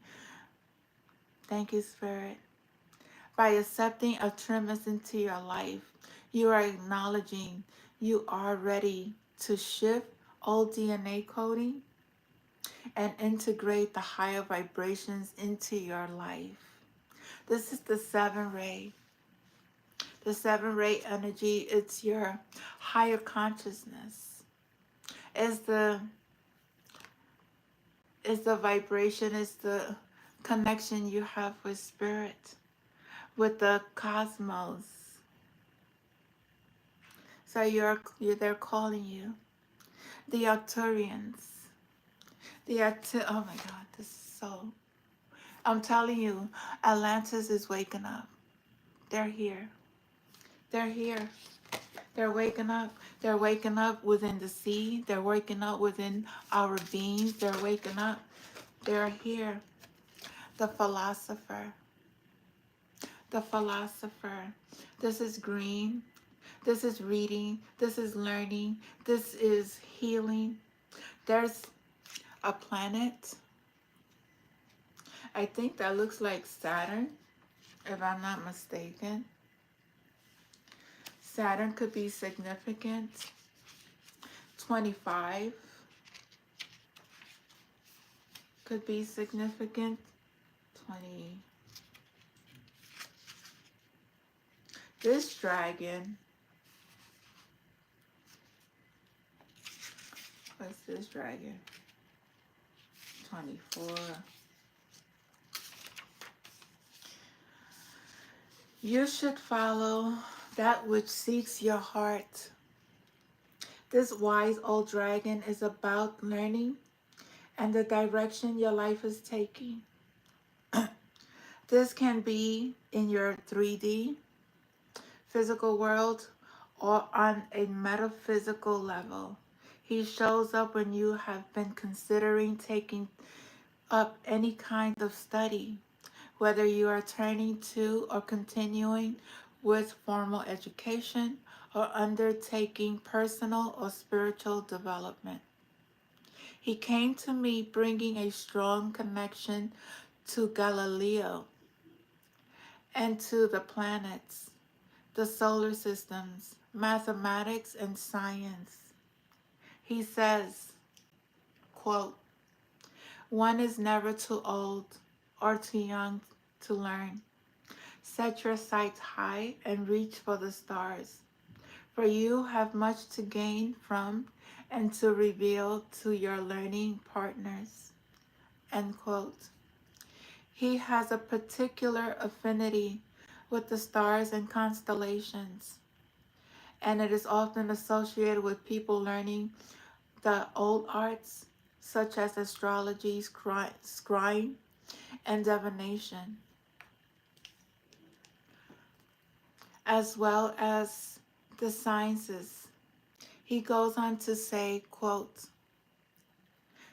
Thank you, Spirit. By accepting a Artemis into your life, you are acknowledging you are ready to shift old DNA coding and integrate the higher vibrations into your life. This is the seven ray. The seven ray energy, it's your higher consciousness. It's the vibration, it's the connection you have with spirit, with the cosmos. So they're calling you. The Arcturians. Oh my God, this is so, I'm telling you, Atlantis is waking up. They're here. They're here. They're waking up. They're waking up within the sea. They're waking up within our beings. They're waking up. They're here. The philosopher. The philosopher. This is green. This is reading. This is learning. This is healing. There's a planet. I think that looks like Saturn, if I'm not mistaken. Saturn could be significant. 25 could be significant. 20. This dragon What's this dragon? 24. You should follow that which seeks your heart. This wise old dragon is about learning and the direction your life is taking. This can be in your 3D physical world or on a metaphysical level. He shows up when you have been considering taking up any kind of study, whether you are turning to or continuing with formal education or undertaking personal or spiritual development. He came to me bringing a strong connection to Galileo and to the planets, the solar systems, mathematics, and science. He says, quote, "One is never too old or too young to learn. Set your sights high and reach for the stars, for you have much to gain from and to reveal to your learning partners." End quote. He has a particular affinity with the stars and constellations, and it is often associated with people learning the old arts such as astrology, scrying, and divination, as well as the sciences. He goes on to say, quote,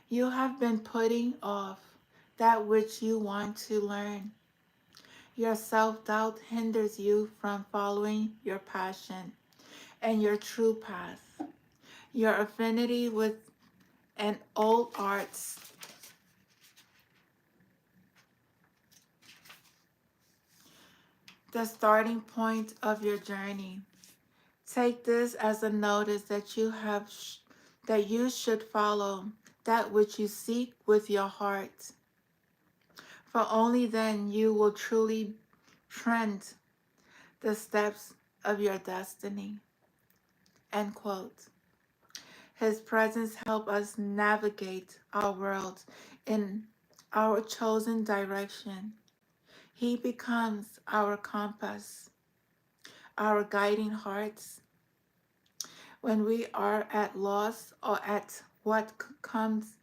"You have been putting off that which you want to learn. Your self-doubt hinders you from following your passion and your true path. Your affinity with an old arts the starting point of your journey. Take this as a notice that that you should follow that which you seek with your heart. For only then you will truly tread the steps of your destiny." End quote. His presence helps us navigate our world in our chosen direction. He becomes our compass, our guiding hearts. When we are at loss or at what comes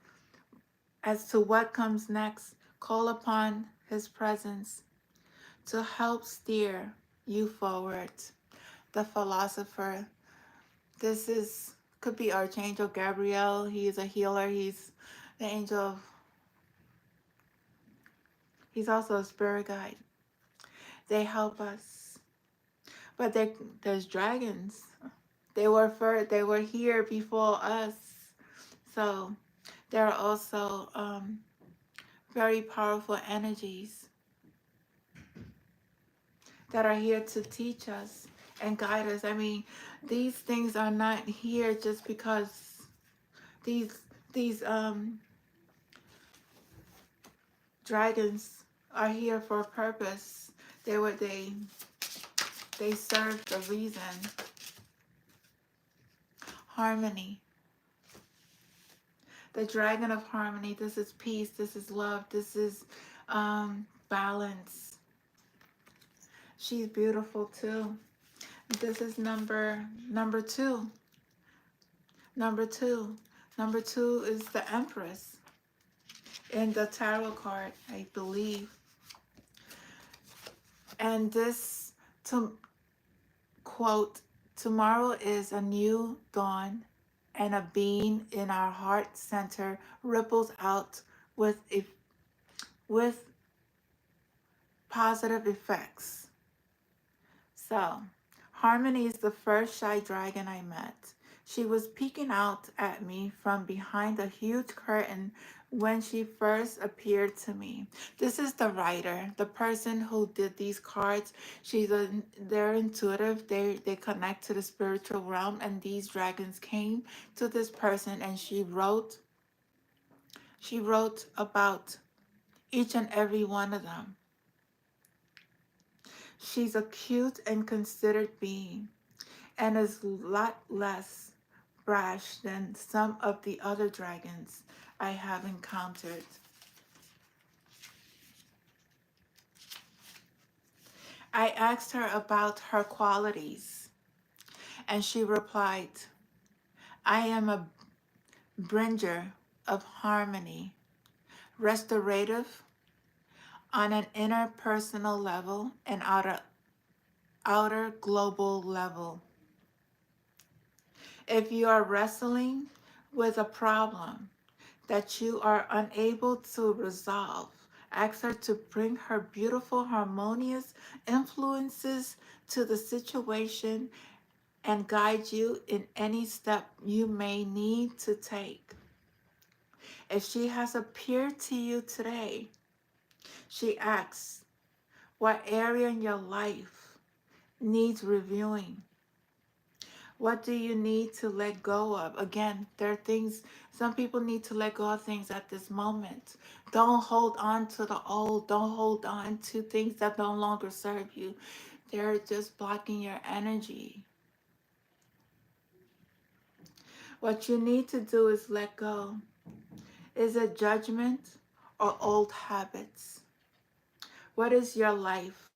as to what comes next, call upon his presence to help steer you forward. The philosopher. This could be Archangel Gabriel. He is a healer. He's the angel of, he's also a spirit guide. They help us. But there's dragons. They were here before us. So there are also very powerful energies that are here to teach us and guide us. I mean, these things are not here just because these dragons are here for a purpose. They serve the reason. Harmony. The dragon of harmony. This is peace. This is love. This is balance. She's beautiful too. This is number two. Number two. Number two is the Empress in the tarot card, I believe. And this, to quote, "Tomorrow is a new dawn, and a beam in our heart center ripples out with positive effects." So, Harmony is the first shy dragon I met. She was peeking out at me from behind a huge curtain when she first appeared to me. This is the writer, the person who did these cards. They're intuitive. They connect to the spiritual realm, and these dragons came to this person, and she wrote about each and every one of them. She's a cute and considerate being, and is a lot less brash than some of the other dragons I have encountered. I asked her about her qualities, and she replied, I am a bringer of harmony, restorative on an interpersonal level and outer global level. If you are wrestling with a problem that you are unable to resolve, ask her to bring her beautiful, harmonious influences to the situation and guide you in any step you may need to take. If she has appeared to you today, she asks, what area in your life needs reviewing? What do you need to let go of? Again, there are things, some people need to let go of things at this moment. Don't hold on to the old. Don't hold on to things that no longer serve you. They're just blocking your energy. What you need to do is let go. Is it judgment or old habits? What is your life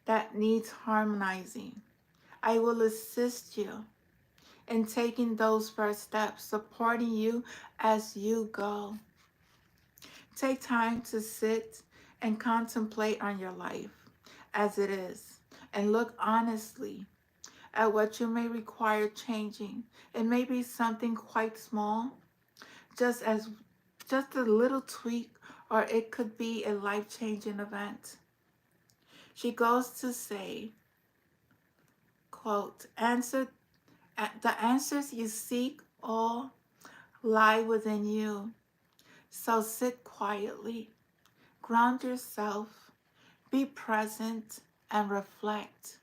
that needs harmonizing? I will assist you in taking those first steps, supporting you as you go. Take time to sit and contemplate on your life as it is and look honestly at what you may require changing. It may be something quite small, just a little tweak, or it could be a life-changing event. She goes to say, quote, the answers you seek all lie within you. So sit quietly, ground yourself, be present, and reflect.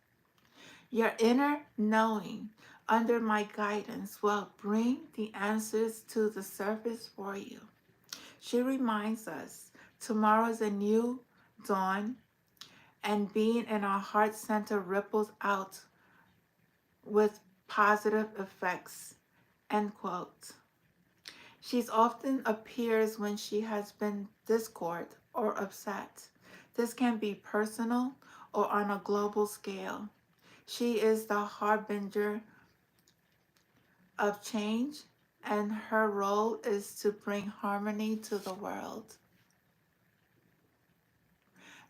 Your inner knowing under my guidance will bring the answers to the surface for you. She reminds us tomorrow is a new dawn, and being in our heart center ripples out with positive effects. End quote. She often appears when she has been discord or upset. This can be personal or on a global scale. She is the harbinger of change, and her role is to bring harmony to the world.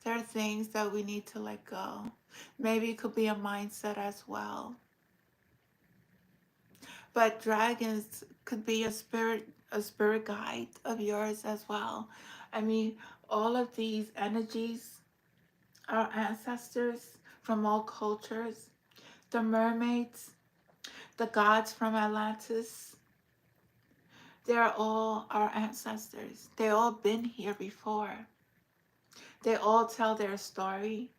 There are things that we need to let go. Maybe it could be a mindset as well. But dragons could be a spirit guide of yours as well. I mean, all of these energies, our ancestors from all cultures, the mermaids, the gods from Atlantis, they're all our ancestors. They all been here before. They all tell their story.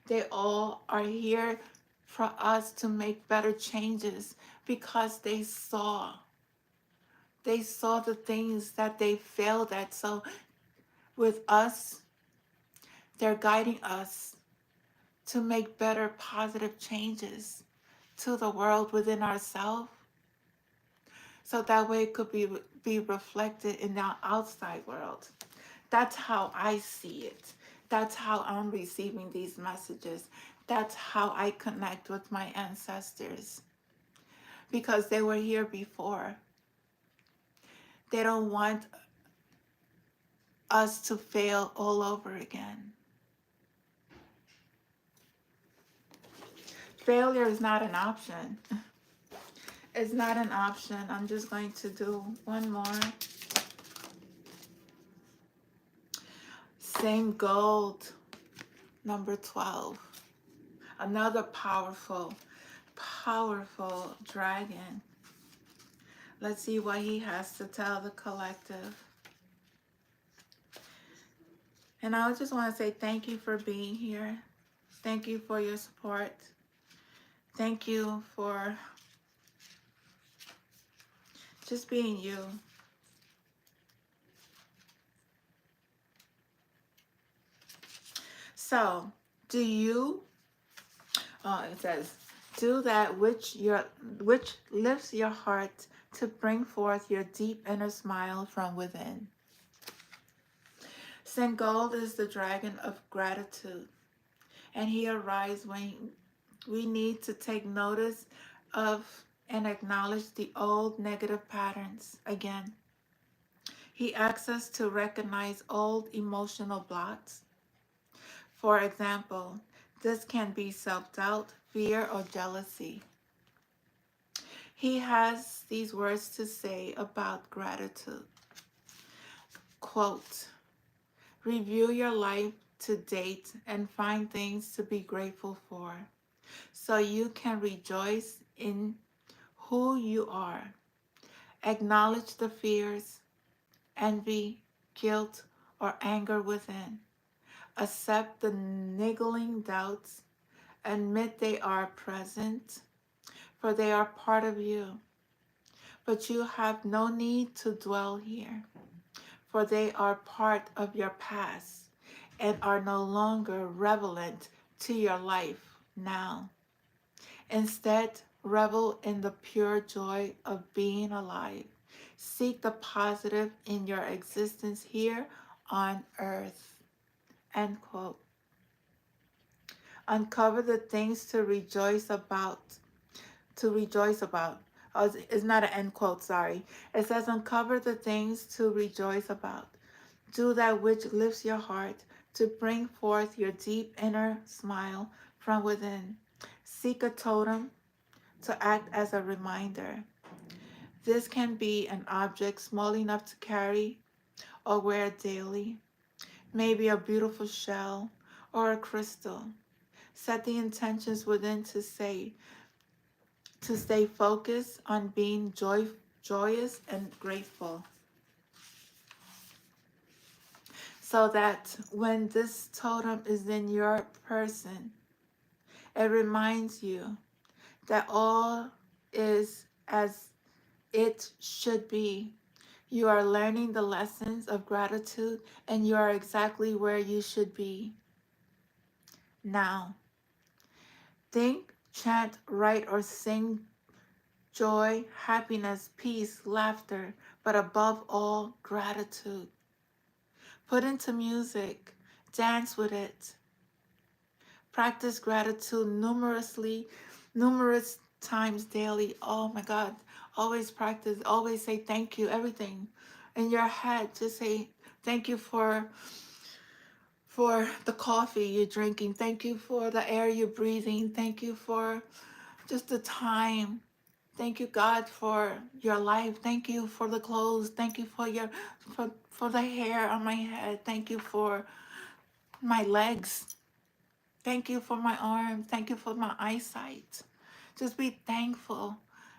They all are here for us to make better changes because they saw the things that they failed at. So with us, they're guiding us to make better positive changes to the world within ourselves, so that way it could be reflected in the outside world. That's how I see it. That's how I'm receiving these messages. That's how I connect with my ancestors, because they were here before. They don't want us to fail all over again. Failure is not an option. It's not an option. I'm just going to do one more. Same gold, number 12. Another powerful dragon. Let's see what he has to tell the collective. And I just want to say thank you for being here. Thank you for your support. Thank you for just being you. So, it says, Do that which lifts your heart to bring forth your deep inner smile from within. Saint Gold is the dragon of gratitude, and he arises when we need to take notice of and acknowledge the old negative patterns again. He asks us to recognize old emotional blocks. For example, this can be self-doubt, fear, or jealousy. He has these words to say about gratitude. Quote, review your life to date and find things to be grateful for, so you can rejoice in who you are. Acknowledge the fears, envy, guilt, or anger within. Accept the niggling doubts. Admit they are present, for they are part of you. But you have no need to dwell here, for they are part of your past and are no longer relevant to your life now. Instead, revel in the pure joy of being alive. Seek the positive in your existence here on earth. End quote. Uncover the things to rejoice about. To rejoice about. Oh, it's not an end quote, sorry. It says, uncover the things to rejoice about. Do that which lifts your heart to bring forth your deep inner smile from within. Seek a totem to act as a reminder. This can be an object small enough to carry or wear daily, maybe a beautiful shell or a crystal. Set the intentions within to stay focused on being joyous and grateful, so that when this totem is in your person, it reminds you that all is as it should be. You are learning the lessons of gratitude, and you are exactly where you should be. Now, think, chant, write, or sing joy, happiness, peace, laughter, but above all, gratitude. Put into music, dance with it. Practice gratitude numerous times daily. Oh my God. Always practice, always say thank you, everything. In your head, just say thank you for the coffee you're drinking. Thank you for the air you're breathing. Thank you for just the time. Thank you, God, for your life. Thank you for the clothes. Thank you for the hair on my head. Thank you for my legs. Thank you for my arms. Thank you for my eyesight. Just be thankful.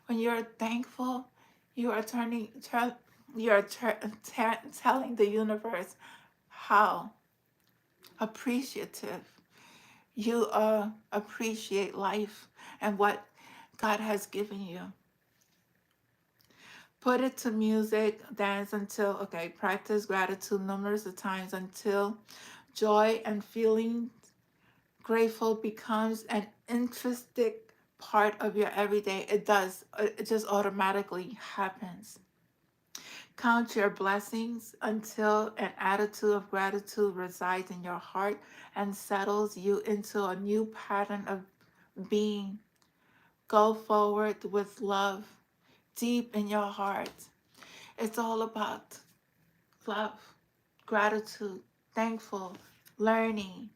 When you're thankful, you are telling the universe how appreciative you appreciate life and what God has given you. Put it to music, dance practice gratitude numerous of times until joy and feeling grateful becomes an intrinsic part of your everyday. It does. It just automatically happens. Count your blessings until an attitude of gratitude resides in your heart and settles you into a new pattern of being. Go forward with love deep in your heart. It's all about love, gratitude, thankful, learning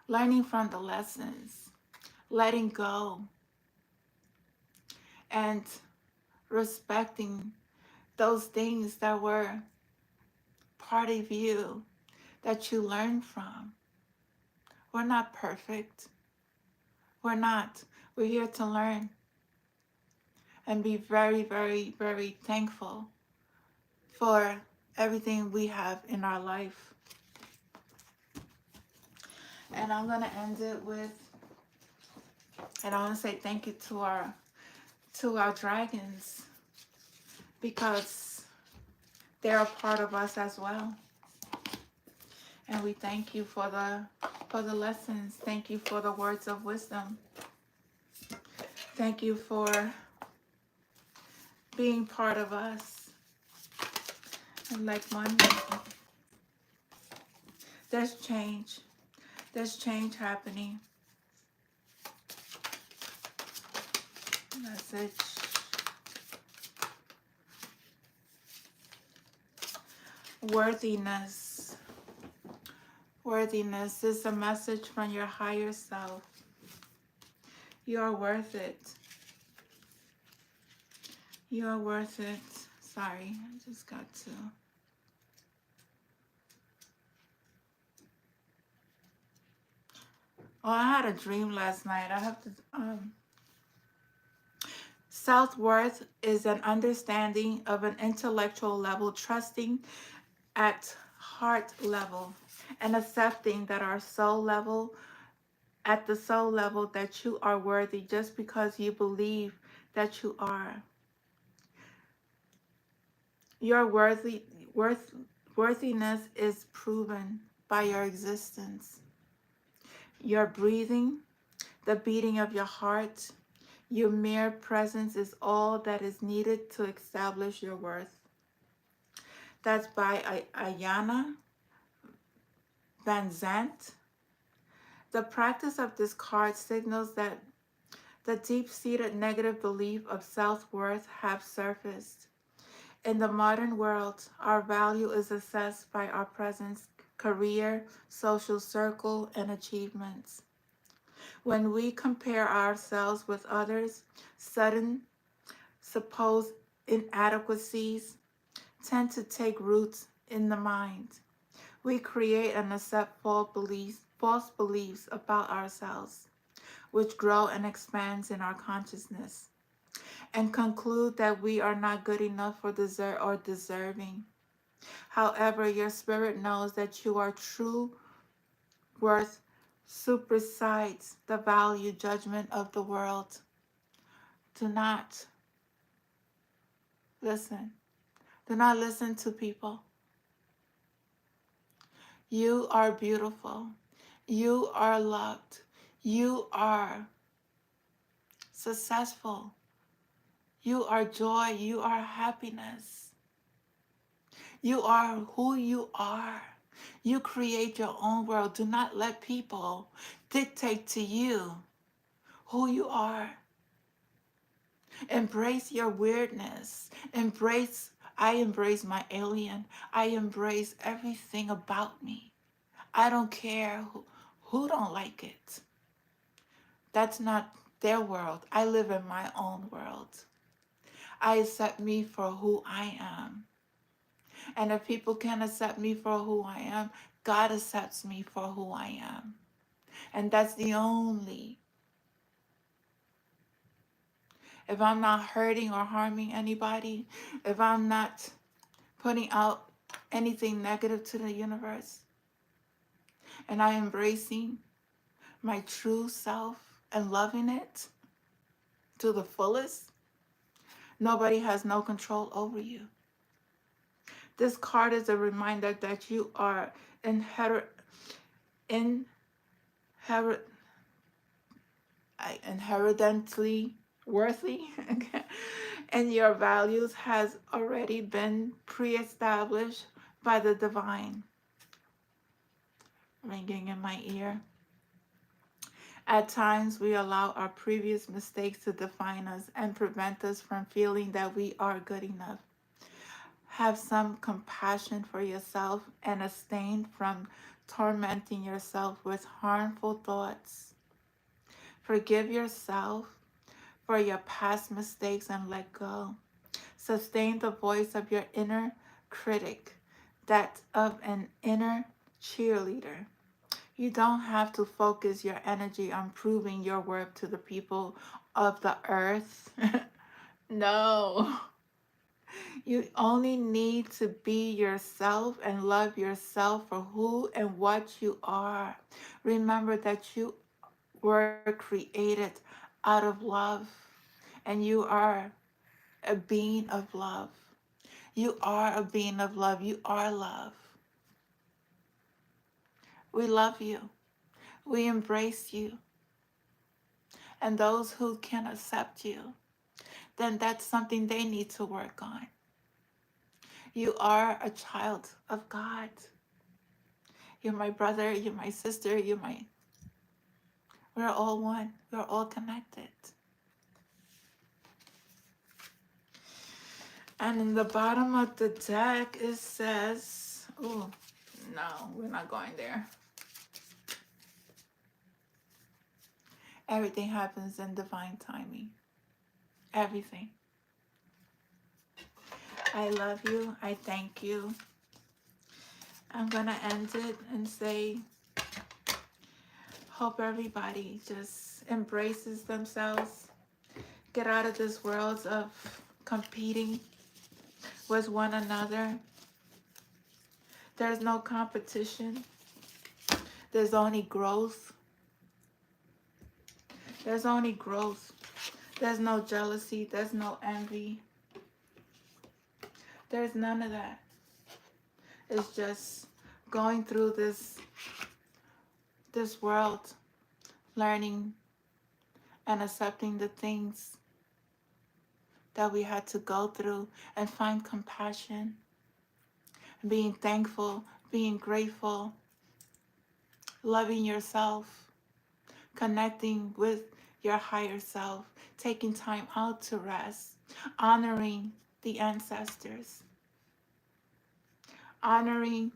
from the lessons, letting go, and respecting those things that were part of you that you learned from. We're not perfect. We're not. We're here to learn and be very, very, very thankful for everything we have in our life. And I'm going to end it with, and I want to say thank you to our dragons, because they're a part of us as well. And we thank you for the lessons. Thank you for the words of wisdom. Thank you for being part of us. And like Monday, there's change. There's change happening. Message. Worthiness. Worthiness is a message from your higher self. You are worth it. You are worth it. Sorry, I just got to. Oh, I had a dream last night. I have to. Self-worth is an understanding of an intellectual level, trusting at heart level, and accepting that our soul level, at the soul level, that you are worthy just because you believe that you are. Your worthiness is proven by your existence. Your breathing, the beating of your heart, your mere presence is all that is needed to establish your worth. That's by Ayana Van Zandt. The practice of this card signals that the deep-seated negative belief of self-worth have surfaced. In the modern world, our value is assessed by our presence, career, social circle, and achievements. When we compare ourselves with others, sudden supposed inadequacies tend to take roots in the mind. We create and accept false beliefs about ourselves, which grow and expands in our consciousness, and conclude that we are not good enough for deserving. However, your spirit knows that your true worth supersedes the value judgment of the world. Do not listen. Do not listen to people. You are beautiful. You are loved. You are successful. You are joy. You are happiness. You are who you are. You create your own world. Do not let people dictate to you who you are. Embrace your weirdness. I embrace my alien. I embrace everything about me. I don't care who don't like it. That's not their world. I live in my own world. I accept me for who I am. And if people can't accept me for who I am, God accepts me for who I am. And that's the only. If I'm not hurting or harming anybody, if I'm not putting out anything negative to the universe, and I embracing my true self and loving it to the fullest, nobody has no control over you. This card is a reminder that you are inherently worthy, and your values has already been pre-established by the divine. Ringing in my ear. At times, we allow our previous mistakes to define us and prevent us from feeling that we are good enough. Have some compassion for yourself and abstain from tormenting yourself with harmful thoughts. Forgive yourself for your past mistakes and let go. Sustain the voice of your inner critic, that of an inner cheerleader. You don't have to focus your energy on proving your worth to the people of the earth. No. You only need to be yourself and love yourself for who and what you are. Remember that you were created out of love, and you are a being of love. You are a being of love. You are love. We love you. We embrace you. and those who can accept you, then that's something they need to work on. You are a child of God. You're my brother, you're my sister, we're all one. We're all connected. And in the bottom of the deck, it says, oh, no, we're not going there. Everything happens in divine timing. Everything. I love you. I thank you. I'm going to end it and say, hope everybody just embraces themselves. Get out of this world of competing with one another. There's no competition. There's only growth. There's only growth. There's no jealousy. There's no envy. There's none of that. It's just going through this world, learning and accepting the things that we had to go through, and find compassion, being thankful, being grateful, loving yourself, connecting with your higher self, taking time out to rest, honoring the ancestors, honoring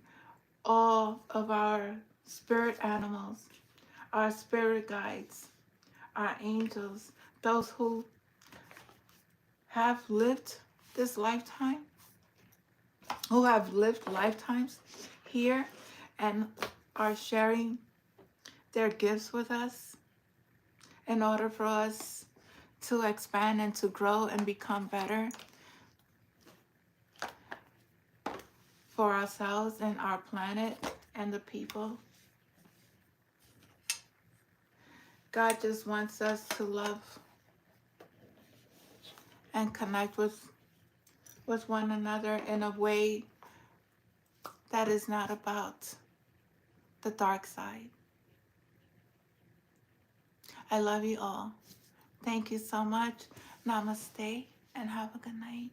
all of our spirit animals, our spirit guides, our angels, those who have lived this lifetime, who have lived lifetimes here and are sharing their gifts with us in order for us to expand and to grow and become better for ourselves and our planet and the people. God just wants us to love and connect with one another in a way that is not about the dark side. I love you all. Thank you so much. Namaste and have a good night.